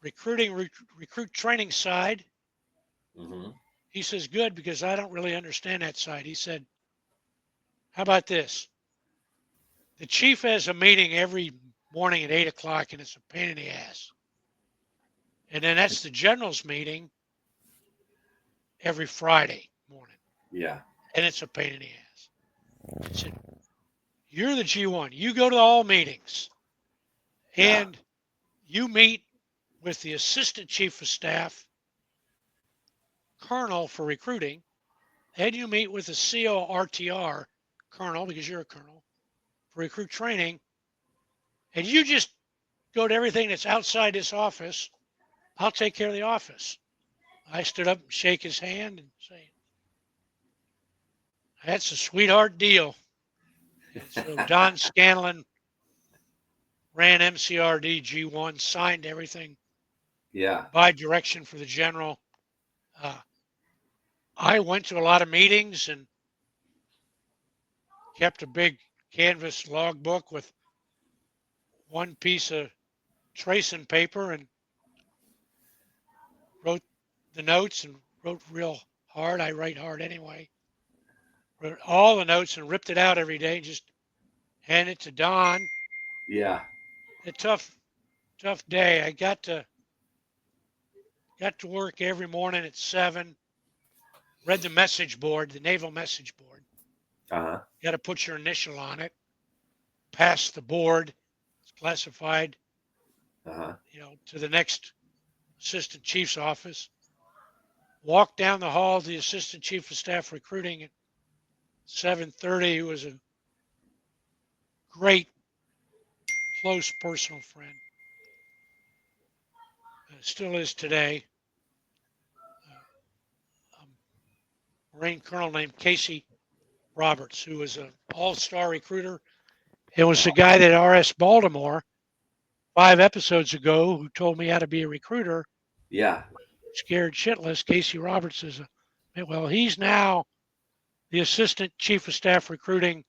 recruit training side. Mm-hmm. He says, good, because I don't really understand that side. He said, how about this? The chief has a meeting every morning at 8 o'clock, and it's a pain in the ass. And then that's the general's meeting every Friday morning. Yeah. And it's a pain in the ass. I said, you're the G1. You go to all meetings. And you meet with the assistant chief of staff, colonel for recruiting, and you meet with the CO RTR, colonel, because you're a colonel, for recruit training. And you just go to everything that's outside this office. I'll take care of the office. I stood up and shake his hand and say, that's a sweetheart deal. And so Don Scanlon ran MCRD G1, signed everything Yeah. by direction for the general. I went to a lot of meetings and kept a big canvas logbook with one piece of tracing paper and wrote the notes and wrote real hard. I write hard anyway. Wrote all the notes and ripped it out every day. Just hand it to Don. Yeah. A tough day. I got to work every morning at 7. Read the message board, the naval message board. Uh-huh. You got to put your initial on it. Pass the board. It's classified. Uh-huh. To the next assistant chief's office. Walked down the hall to the assistant chief of staff recruiting at 7:30. He was a great, close personal friend. Still is today. A Marine colonel named Casey Roberts, who was an all-star recruiter. It was the guy that RS Baltimore 5 episodes ago who told me how to be a recruiter. Yeah. Scared shitless. Casey Roberts is he's now the assistant chief of staff recruiting,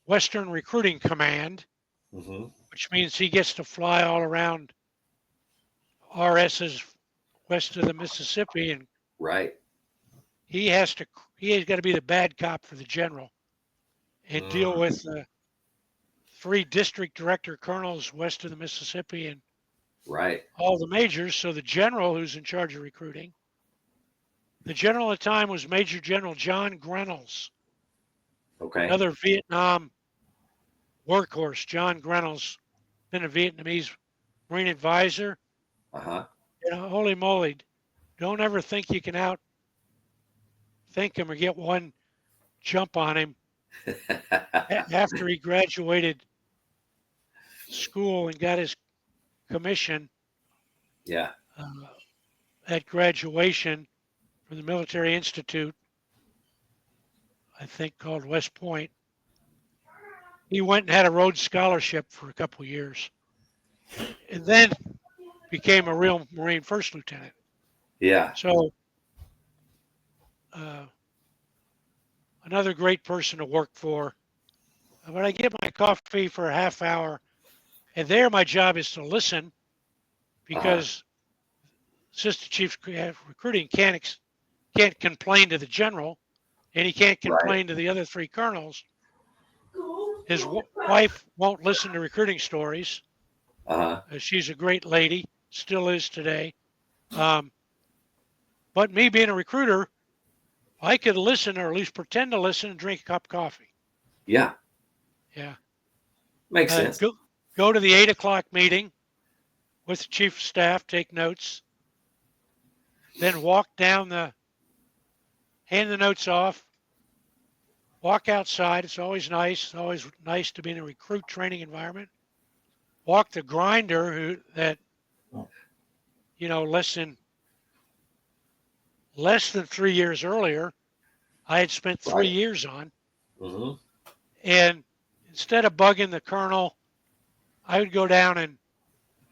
Western Recruiting Command, Mm-hmm. which means he gets to fly all around RS's west of the Mississippi, and Right. he has got to be the bad cop for the general and deal with 3 district director colonels west of the Mississippi and Right. all the majors. So the general, who's in charge of recruiting, the general at the time was Major General John Grenells. Okay. Another Vietnam workhorse. John Grenells, been a Vietnamese Marine advisor. Uh-huh. Holy moly, don't ever think you can outthink him or get one jump on him. After he graduated school and got his commission, Yeah. at graduation from the Military Institute, I think called West Point, he went and had a Rhodes Scholarship for a couple of years, and then became a real Marine first lieutenant. Yeah. So another great person to work for. But I get my coffee for a half hour, and there my job is to listen because assistant chief recruiting can't complain to the general, and he can't complain to the other 3 colonels. His wife won't listen to recruiting stories. She's a great lady, still is today. But me being a recruiter, I could listen, or at least pretend to listen, and drink a cup of coffee. Yeah. Yeah. Makes sense. Go to the 8 o'clock meeting with the chief of staff, take notes, then walk down hand the notes off, walk outside. It's always nice. It's always nice to be in a recruit training environment. Walk the grinder less than 3 years earlier, I had spent 3 years on. And instead of bugging the colonel, I would go down and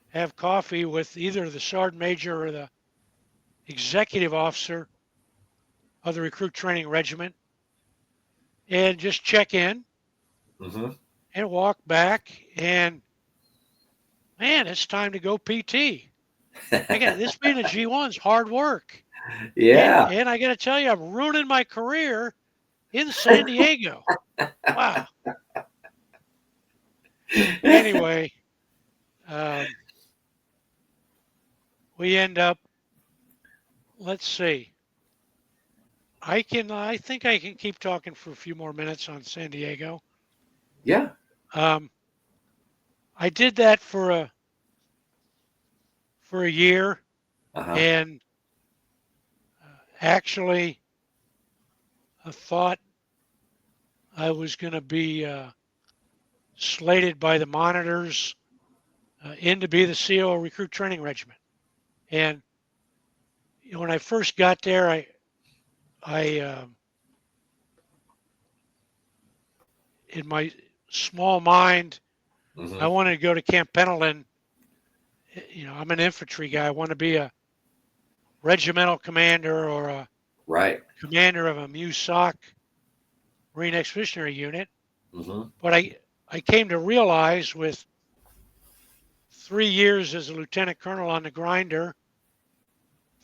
have coffee with either the sergeant major or the executive officer of the recruit training regiment and just check in and walk back. And man, it's time to go PT. This being a G1's hard work. Yeah. And I got to tell you, I'm ruining my career in San Diego. Wow. Anyway, we end up, let's see. I think I can keep talking for a few more minutes on San Diego. Yeah. I did that for a year, and actually, I thought I was going to be slated by the monitors in to be the CO recruit training regiment. And when I first got there, I in my small mind, I wanted to go to Camp Pendleton. I'm an infantry guy. I want to be a regimental commander or a commander of a MUSOC Marine Expeditionary Unit. But I came to realize with 3 years as a lieutenant colonel on the grinder,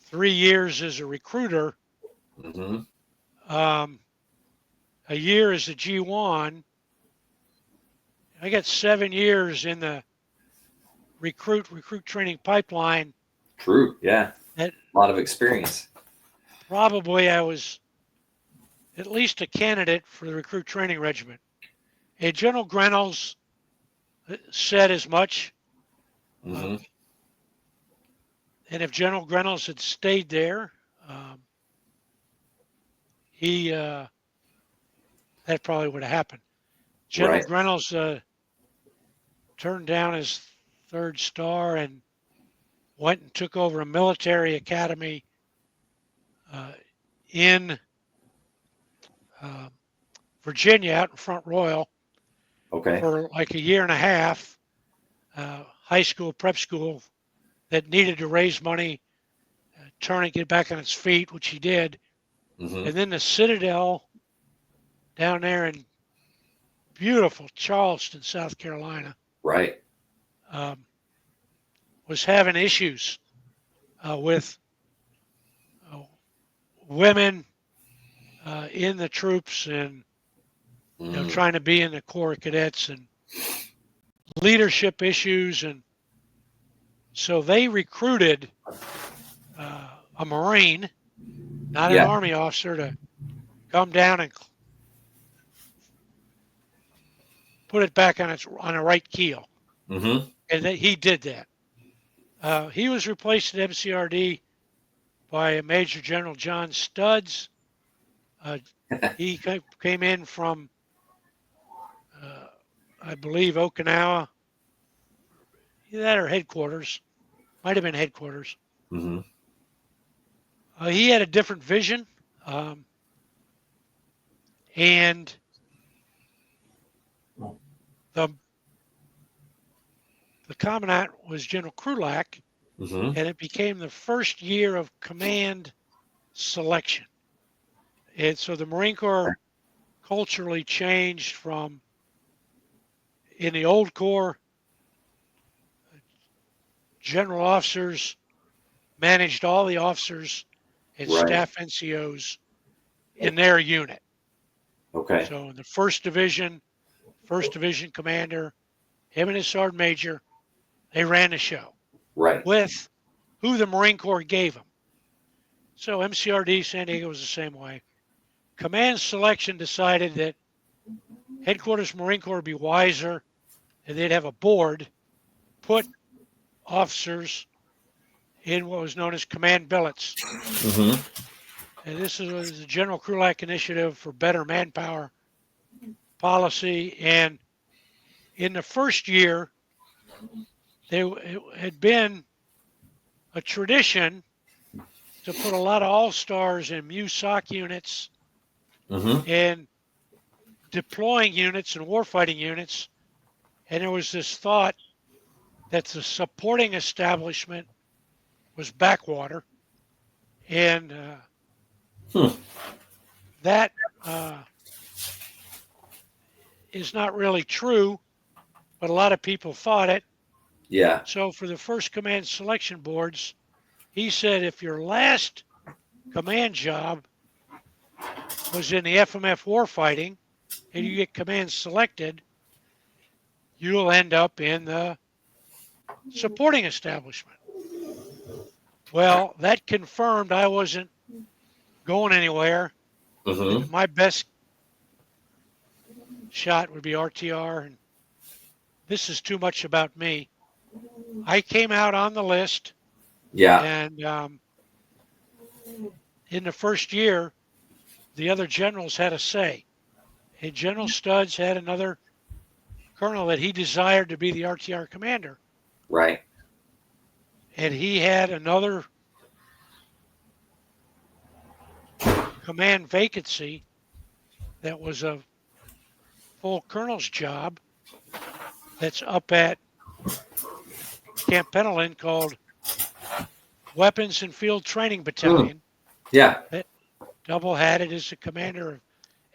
3 years as a recruiter, a year as a G1, I got 7 years in the recruit training pipeline. True. Yeah. A lot of experience. Probably I was at least a candidate for the recruit training regiment. And General Grenells said as much. And if General Grenells had stayed there, that probably would have happened. General Grenells turned down his 3rd star and went and took over a military academy in Virginia, out in Front Royal, for like a year and a half, high school, prep school that needed to raise money, turn it, get back on its feet, which he did. And then the Citadel down there in beautiful Charleston, South Carolina, was having issues with women in the troops and trying to be in the Corps of Cadets and leadership issues. And so they recruited a Marine, not an Army officer, to come down and put it back on a right keel. And he did that. He was replaced at MCRD by Major General John Studds. He came in from, I believe, Okinawa. That or headquarters. Might have been headquarters. He had a different vision. And the commandant was General Krulak, and it became the first year of command selection. And so the Marine Corps culturally changed from, in the old Corps, general officers managed all the officers and Right. staff NCOs in their unit. Okay. So in the first division commander, him and his sergeant major, they ran the show Right. with who the Marine Corps gave them. So MCRD San Diego was the same way. Command selection decided that headquarters Marine Corps would be wiser, and they'd have a board, put officers in what was known as command billets. Mm-hmm. And this was the General Krulak Initiative for Better Manpower Policy. And in the first year, it had been a tradition to put a lot of all-stars in MUSOC units Mm-hmm. and deploying units and warfighting units. And there was this thought that the supporting establishment was backwater. And that is not really true, but a lot of people thought it. Yeah. So for the first command selection boards, he said if your last command job was in the FMF warfighting and you get command selected, you'll end up in the supporting establishment. Well, that confirmed I wasn't going anywhere. Mm-hmm. My best shot would be RTR, and this is too much about me. I came out on the list, Yeah. and in the first year, the other generals had a say. And General Studs had another colonel that he desired to be the RTR commander. Right. And he had another command vacancy that was a full colonel's job that's up at Camp Pendleton called Weapons and Field Training Battalion. Yeah. That double-hatted as the commander of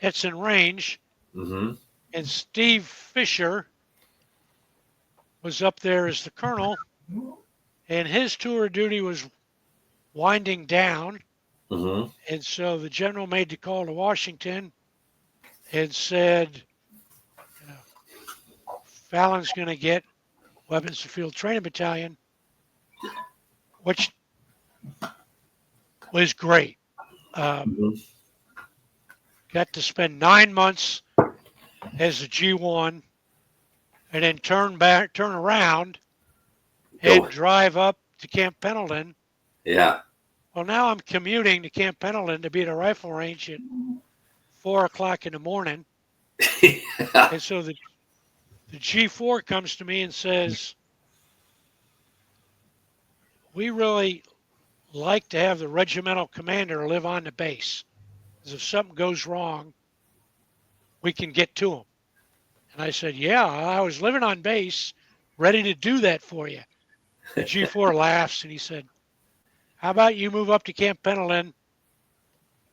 Edson Range. Mm-hmm. And Steve Fisher was up there as the colonel, and his tour of duty was winding down. Mm-hmm. And so the general made the call to Washington and said, Fallon's going to get Weapons and Field Training Battalion, which was great. Mm-hmm. Got to spend 9 months as a G1 and then turn around and drive up to Camp Pendleton. Yeah. Well, now I'm commuting to Camp Pendleton to be at a rifle range at 4 o'clock in the morning. Yeah. And so the G4 comes to me and says, we really like to have the regimental commander live on the base. Because if something goes wrong, we can get to him. And I said, yeah, I was living on base, ready to do that for you. The G4 laughs and he said, how about you move up to Camp Pendleton,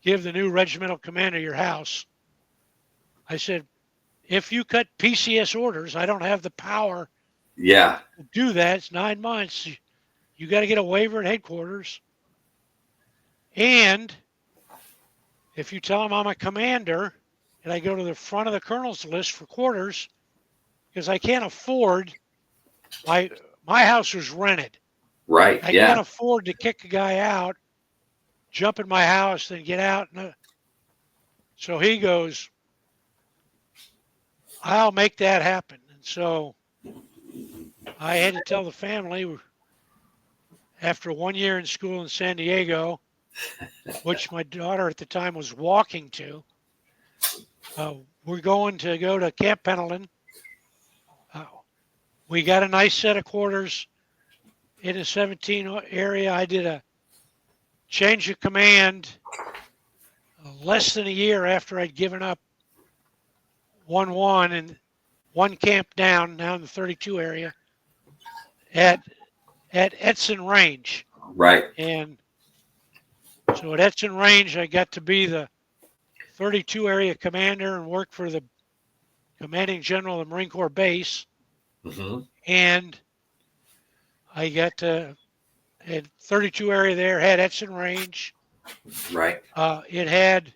give the new regimental commander your house? I said, if you cut PCS orders, I don't have the power Yeah. to do that. It's 9 months. You got to get a waiver at headquarters. And if you tell them I'm a commander and I go to the front of the colonel's list for quarters, because I can't afford, my house was rented. Right. I Yeah. can't afford to kick a guy out, jump in my house, then get out. So he goes, I'll make that happen. And so I had to tell the family after 1 year in school in San Diego, which my daughter at the time was walking to, we're going to go to Camp Pendleton. We got a nice set of quarters in the 17 area. I did a change of command less than a year after I'd given up 1-1 and one camp down in the 32 area at Edson Range. Right. And so at Edson Range, I got to be the 32 area commander and work for the commanding general of the Marine Corps base. Mm-hmm. And I got had 32 area there, had Edson Range. Right. It had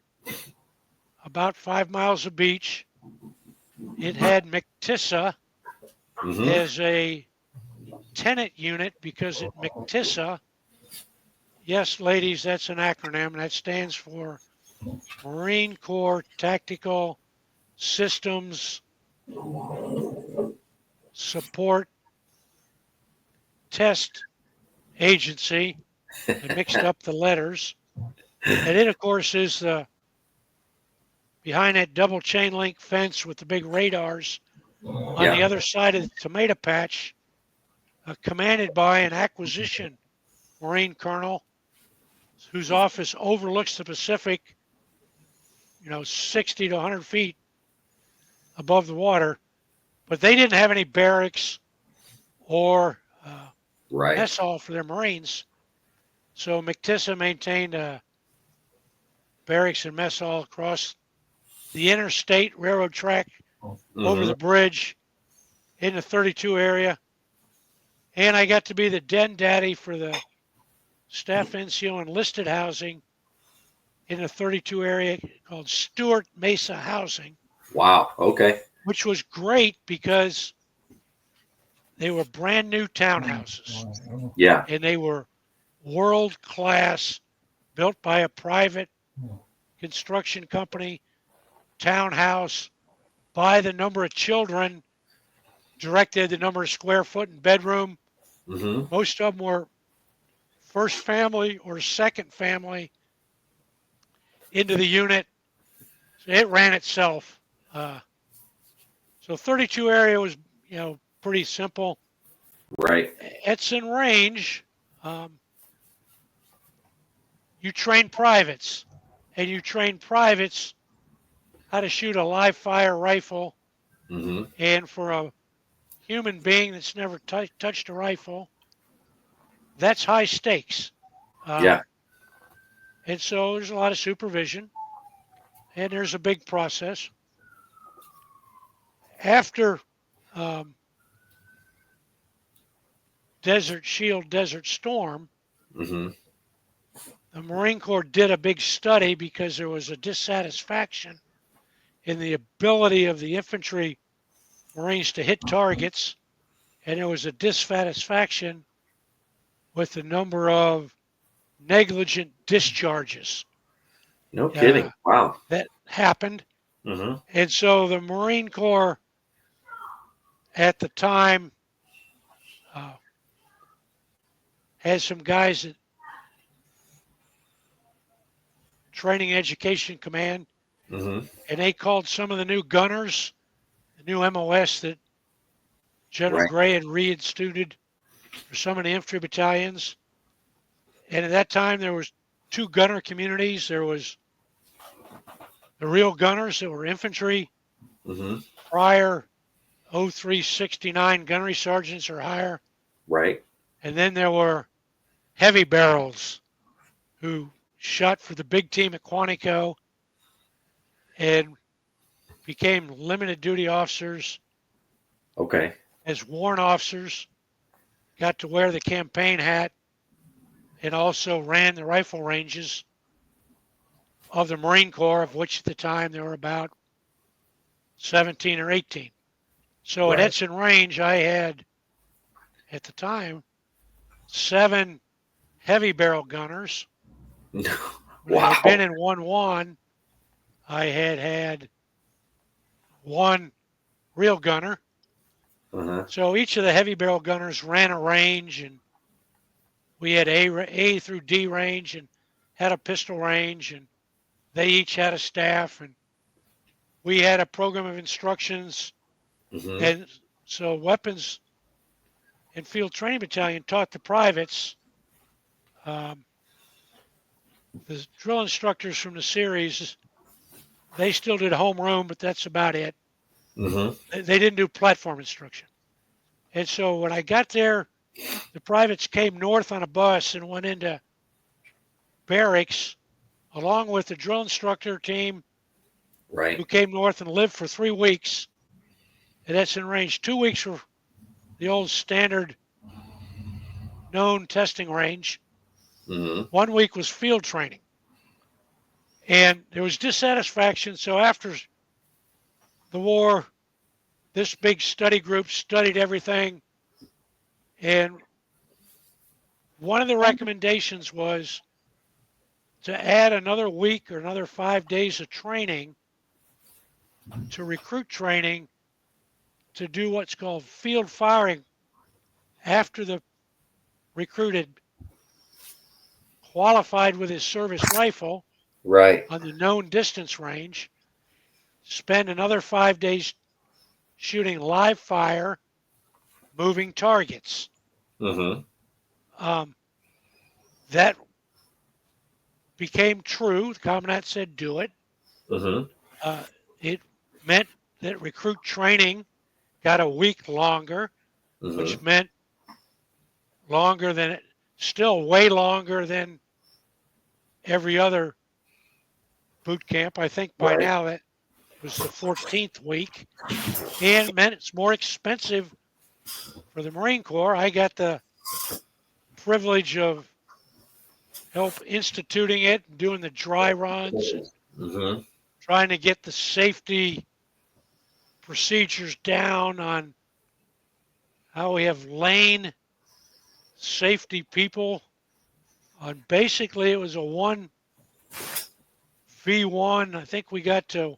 about 5 miles of beach. It had McTissa Mm-hmm. as a tenant unit because at McTissa, yes, ladies, that's an acronym. That stands for Marine Corps Tactical Systems Support Test Agency. I mixed up the letters. And it, of course, is behind that double chain link fence with the big radars on the Yeah. other side of the tomato patch, commanded by an acquisition Marine colonel whose office overlooks the Pacific, 60 to 100 feet above the water. But they didn't have any barracks or Right. mess hall for their Marines. So McTissa maintained a barracks and mess hall across the interstate railroad track over Mm-hmm. the bridge in the 32 area. And I got to be the den daddy for the staff NCO enlisted housing in the 32 area called Stewart Mesa Housing, Wow. Okay. which was great because they were brand new townhouses Yeah. and they were world class, built by a private construction company, townhouse, by the number of children, directed the number of square foot in bedroom. Mm-hmm. Most of them were first family or second family into the unit. So it ran itself. So 32 area was, pretty simple. Right. Edson Range, you train privates, and you train privates how to shoot a live fire rifle. Mm-hmm. And for a human being that's never touched a rifle, that's high stakes. Yeah. And so there's a lot of supervision, and there's a big process. After Desert Shield, Desert Storm, Mm-hmm. the Marine Corps did a big study because there was a dissatisfaction in the ability of the infantry Marines to hit targets, and there was a dissatisfaction with the number of negligent discharges No kidding. Wow. that happened. Mm-hmm. And so the Marine Corps at the time had some guys at Training Education Command, Mm-hmm. and they called some of the new gunners, the new MOS that General Right. Gray had reinstituted for some of the infantry battalions. And at that time, there was two gunner communities. There was the real gunners that were infantry, Mm-hmm. prior 0369 gunnery sergeants or higher. Right. And then there were heavy barrels who shot for the big team at Quantico and became limited duty officers Okay. as warrant officers, got to wear the campaign hat, and also ran the rifle ranges of the Marine Corps, of which at the time there were about 17 or 18. So at Right. Edson Range, I had, at the time, 7 heavy barrel gunners. When I had been Wow. in 1-1, I had 1 real gunner. Uh-huh. So each of the heavy barrel gunners ran a range, and we had A through D range and had a pistol range, and they each had a staff, and we had a program of instructions. Mm-hmm. And so weapons and field training battalion taught the privates. The drill instructors from the series, they still did homeroom, but that's about it. Mm-hmm. They didn't do platform instruction. And so when I got there, the privates came north on a bus and went into barracks along with the drill instructor team Right. who came north and lived for 3 weeks at Edson Range. 2 weeks for the old standard known testing range. Mm-hmm. 1 week was field training. And there was dissatisfaction. So after the war, this big study group studied everything. And one of the recommendations was to add another week or another 5 days of training to recruit training to do what's called field firing after the recruited qualified with his service rifle Right. on the known distance range, spend another 5 days shooting live fire, moving targets. Mm-hmm. That became true. The commandant said, do it. Mm-hmm. It meant that recruit training got a week longer, which Mm-hmm. meant longer than, still way longer than every other boot camp. I think by Right. now that was the 14th week. And it meant it's more expensive for the Marine Corps. I got the privilege of help instituting it, doing the dry runs, and Mm-hmm. trying to get the safety procedures down on how we have lane safety people. On basically, it was a 1v1. I think we got to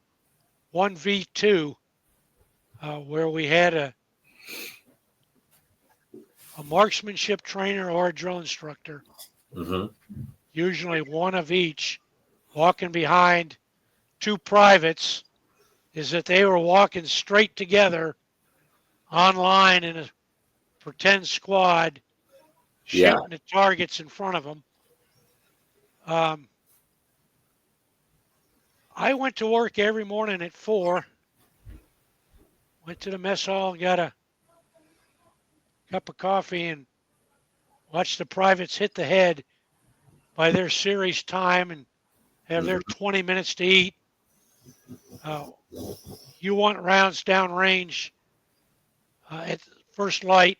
1v2, where we had a marksmanship trainer or a drill instructor, Mm-hmm. usually one of each, walking behind two privates. Is that they were walking straight together online in a pretend squad, Yeah. shooting at targets in front of them. I went to work every morning at 4, went to the mess hall and got a cup of coffee and watched the privates hit the head by their series time and have their 20 minutes to eat. You want rounds downrange at first light,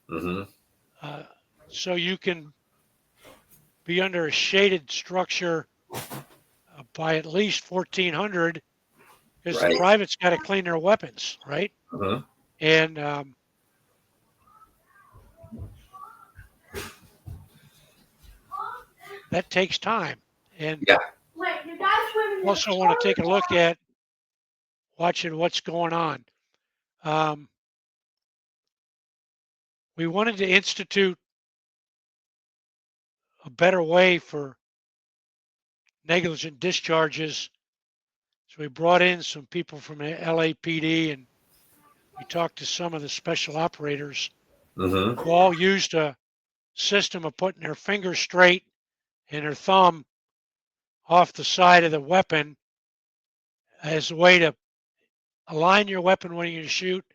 Mm-hmm. so you can be under a shaded structure by at least 1400, because the Right. privates got to clean their weapons, right? Mm-hmm. And that takes time. And Yeah. also want to take a look at watching what's going on. We wanted to institute a better way for negligent discharges. So we brought in some people from the LAPD and we talked to some of the special operators Mm-hmm. who all used a system of putting their finger straight and their thumb off the side of the weapon as a way to align your weapon when you shoot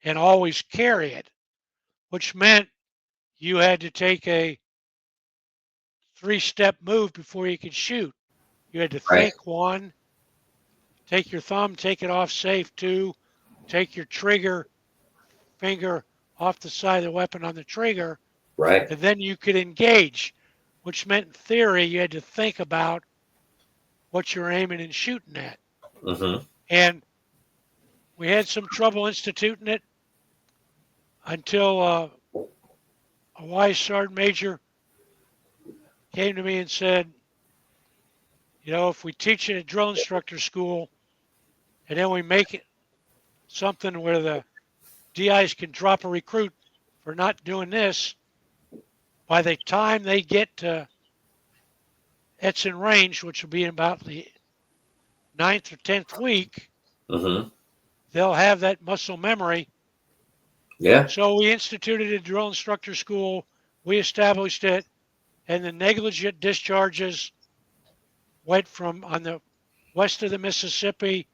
and always carry it, which meant you had to take a 3-step move before you could shoot. You had to Right. think, 1, take your thumb, take it off safe. 2, take your trigger finger off the side of the weapon on the trigger, Right. and then you could engage, which meant in theory you had to think about what you're aiming and shooting at. Mm-hmm. And we had some trouble instituting it until a wise sergeant major came to me and said, you know, if we teach it at drill instructor school and then we make it something where the DIs can drop a recruit for not doing this, by the time they get to Edson range, which will be in about the 9th or 10th week, Mm-hmm. they'll have that muscle memory. Yeah. So we instituted a drill instructor school. We established it, and the negligent discharges went from on the west of the Mississippi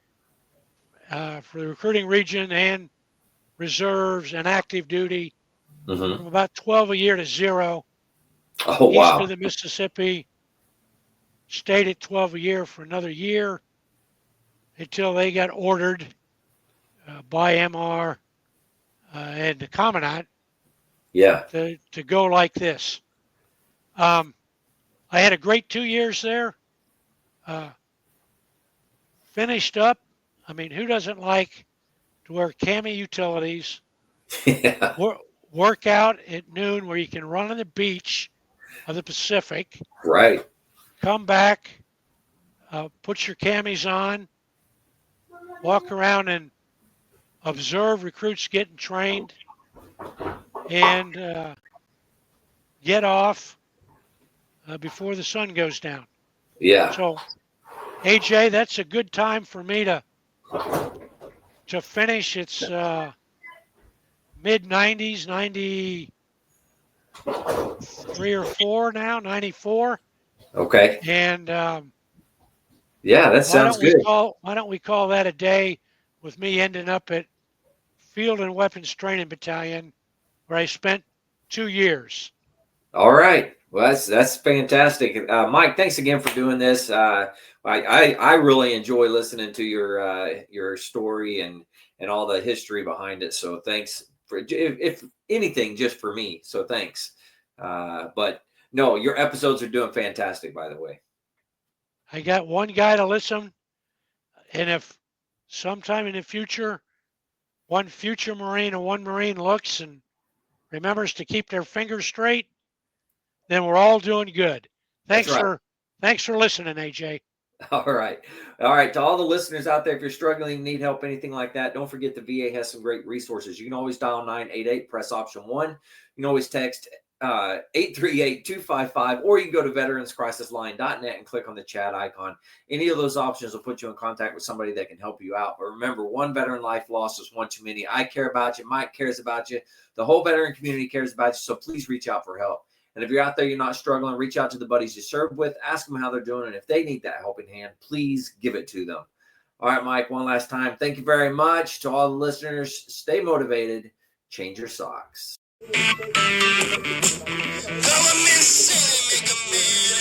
for the recruiting region and reserves and active duty Mm-hmm. from about 12 a year to 0. Oh East wow. of the Mississippi stayed at 12 a year for another year until they got ordered by MR and the commandant Yeah. to go like this. I had a great 2 years there. Finished up. I mean, who doesn't like to wear cami utilities, Yeah. work out at noon where you can run on the beach of the Pacific, Right. come back, put your camis on, walk around and observe recruits getting trained, and get off before the sun goes down. Yeah. So, AJ, that's a good time for me to finish. It's mid 90s, 93 or 4 now, 94. Okay. And Yeah, that sounds good. why don't we call that a day with me ending up at Field and Weapons Training Battalion, where I spent 2 years. All right. Well, that's fantastic. Mike, thanks again for doing this. I really enjoy listening to your story and all the history behind it. So thanks for, if anything, just for me. So thanks. But no, your episodes are doing fantastic, by the way. I got one guy to listen, and if sometime in the future, one future Marine or one Marine looks and remembers to keep their fingers straight, then we're all doing good. That's right. Thanks for listening, AJ. All right. All right. To all the listeners out there, if you're struggling, need help, anything like that, don't forget the VA has some great resources. You can always dial 988, press option 1. You can always text 838-255, or you can go to veteranscrisisline.net and click on the chat icon. Any of those options will put you in contact with somebody that can help you out. But remember, one veteran life lost is one too many. I care about you. Mike cares about you. The whole veteran community cares about you. So please reach out for help. And if you're out there, you're not struggling, reach out to the buddies you served with, ask them how they're doing. And if they need that helping hand, please give it to them. All right, Mike, one last time. Thank you very much to all the listeners. Stay motivated. Change your socks. Government say make a million.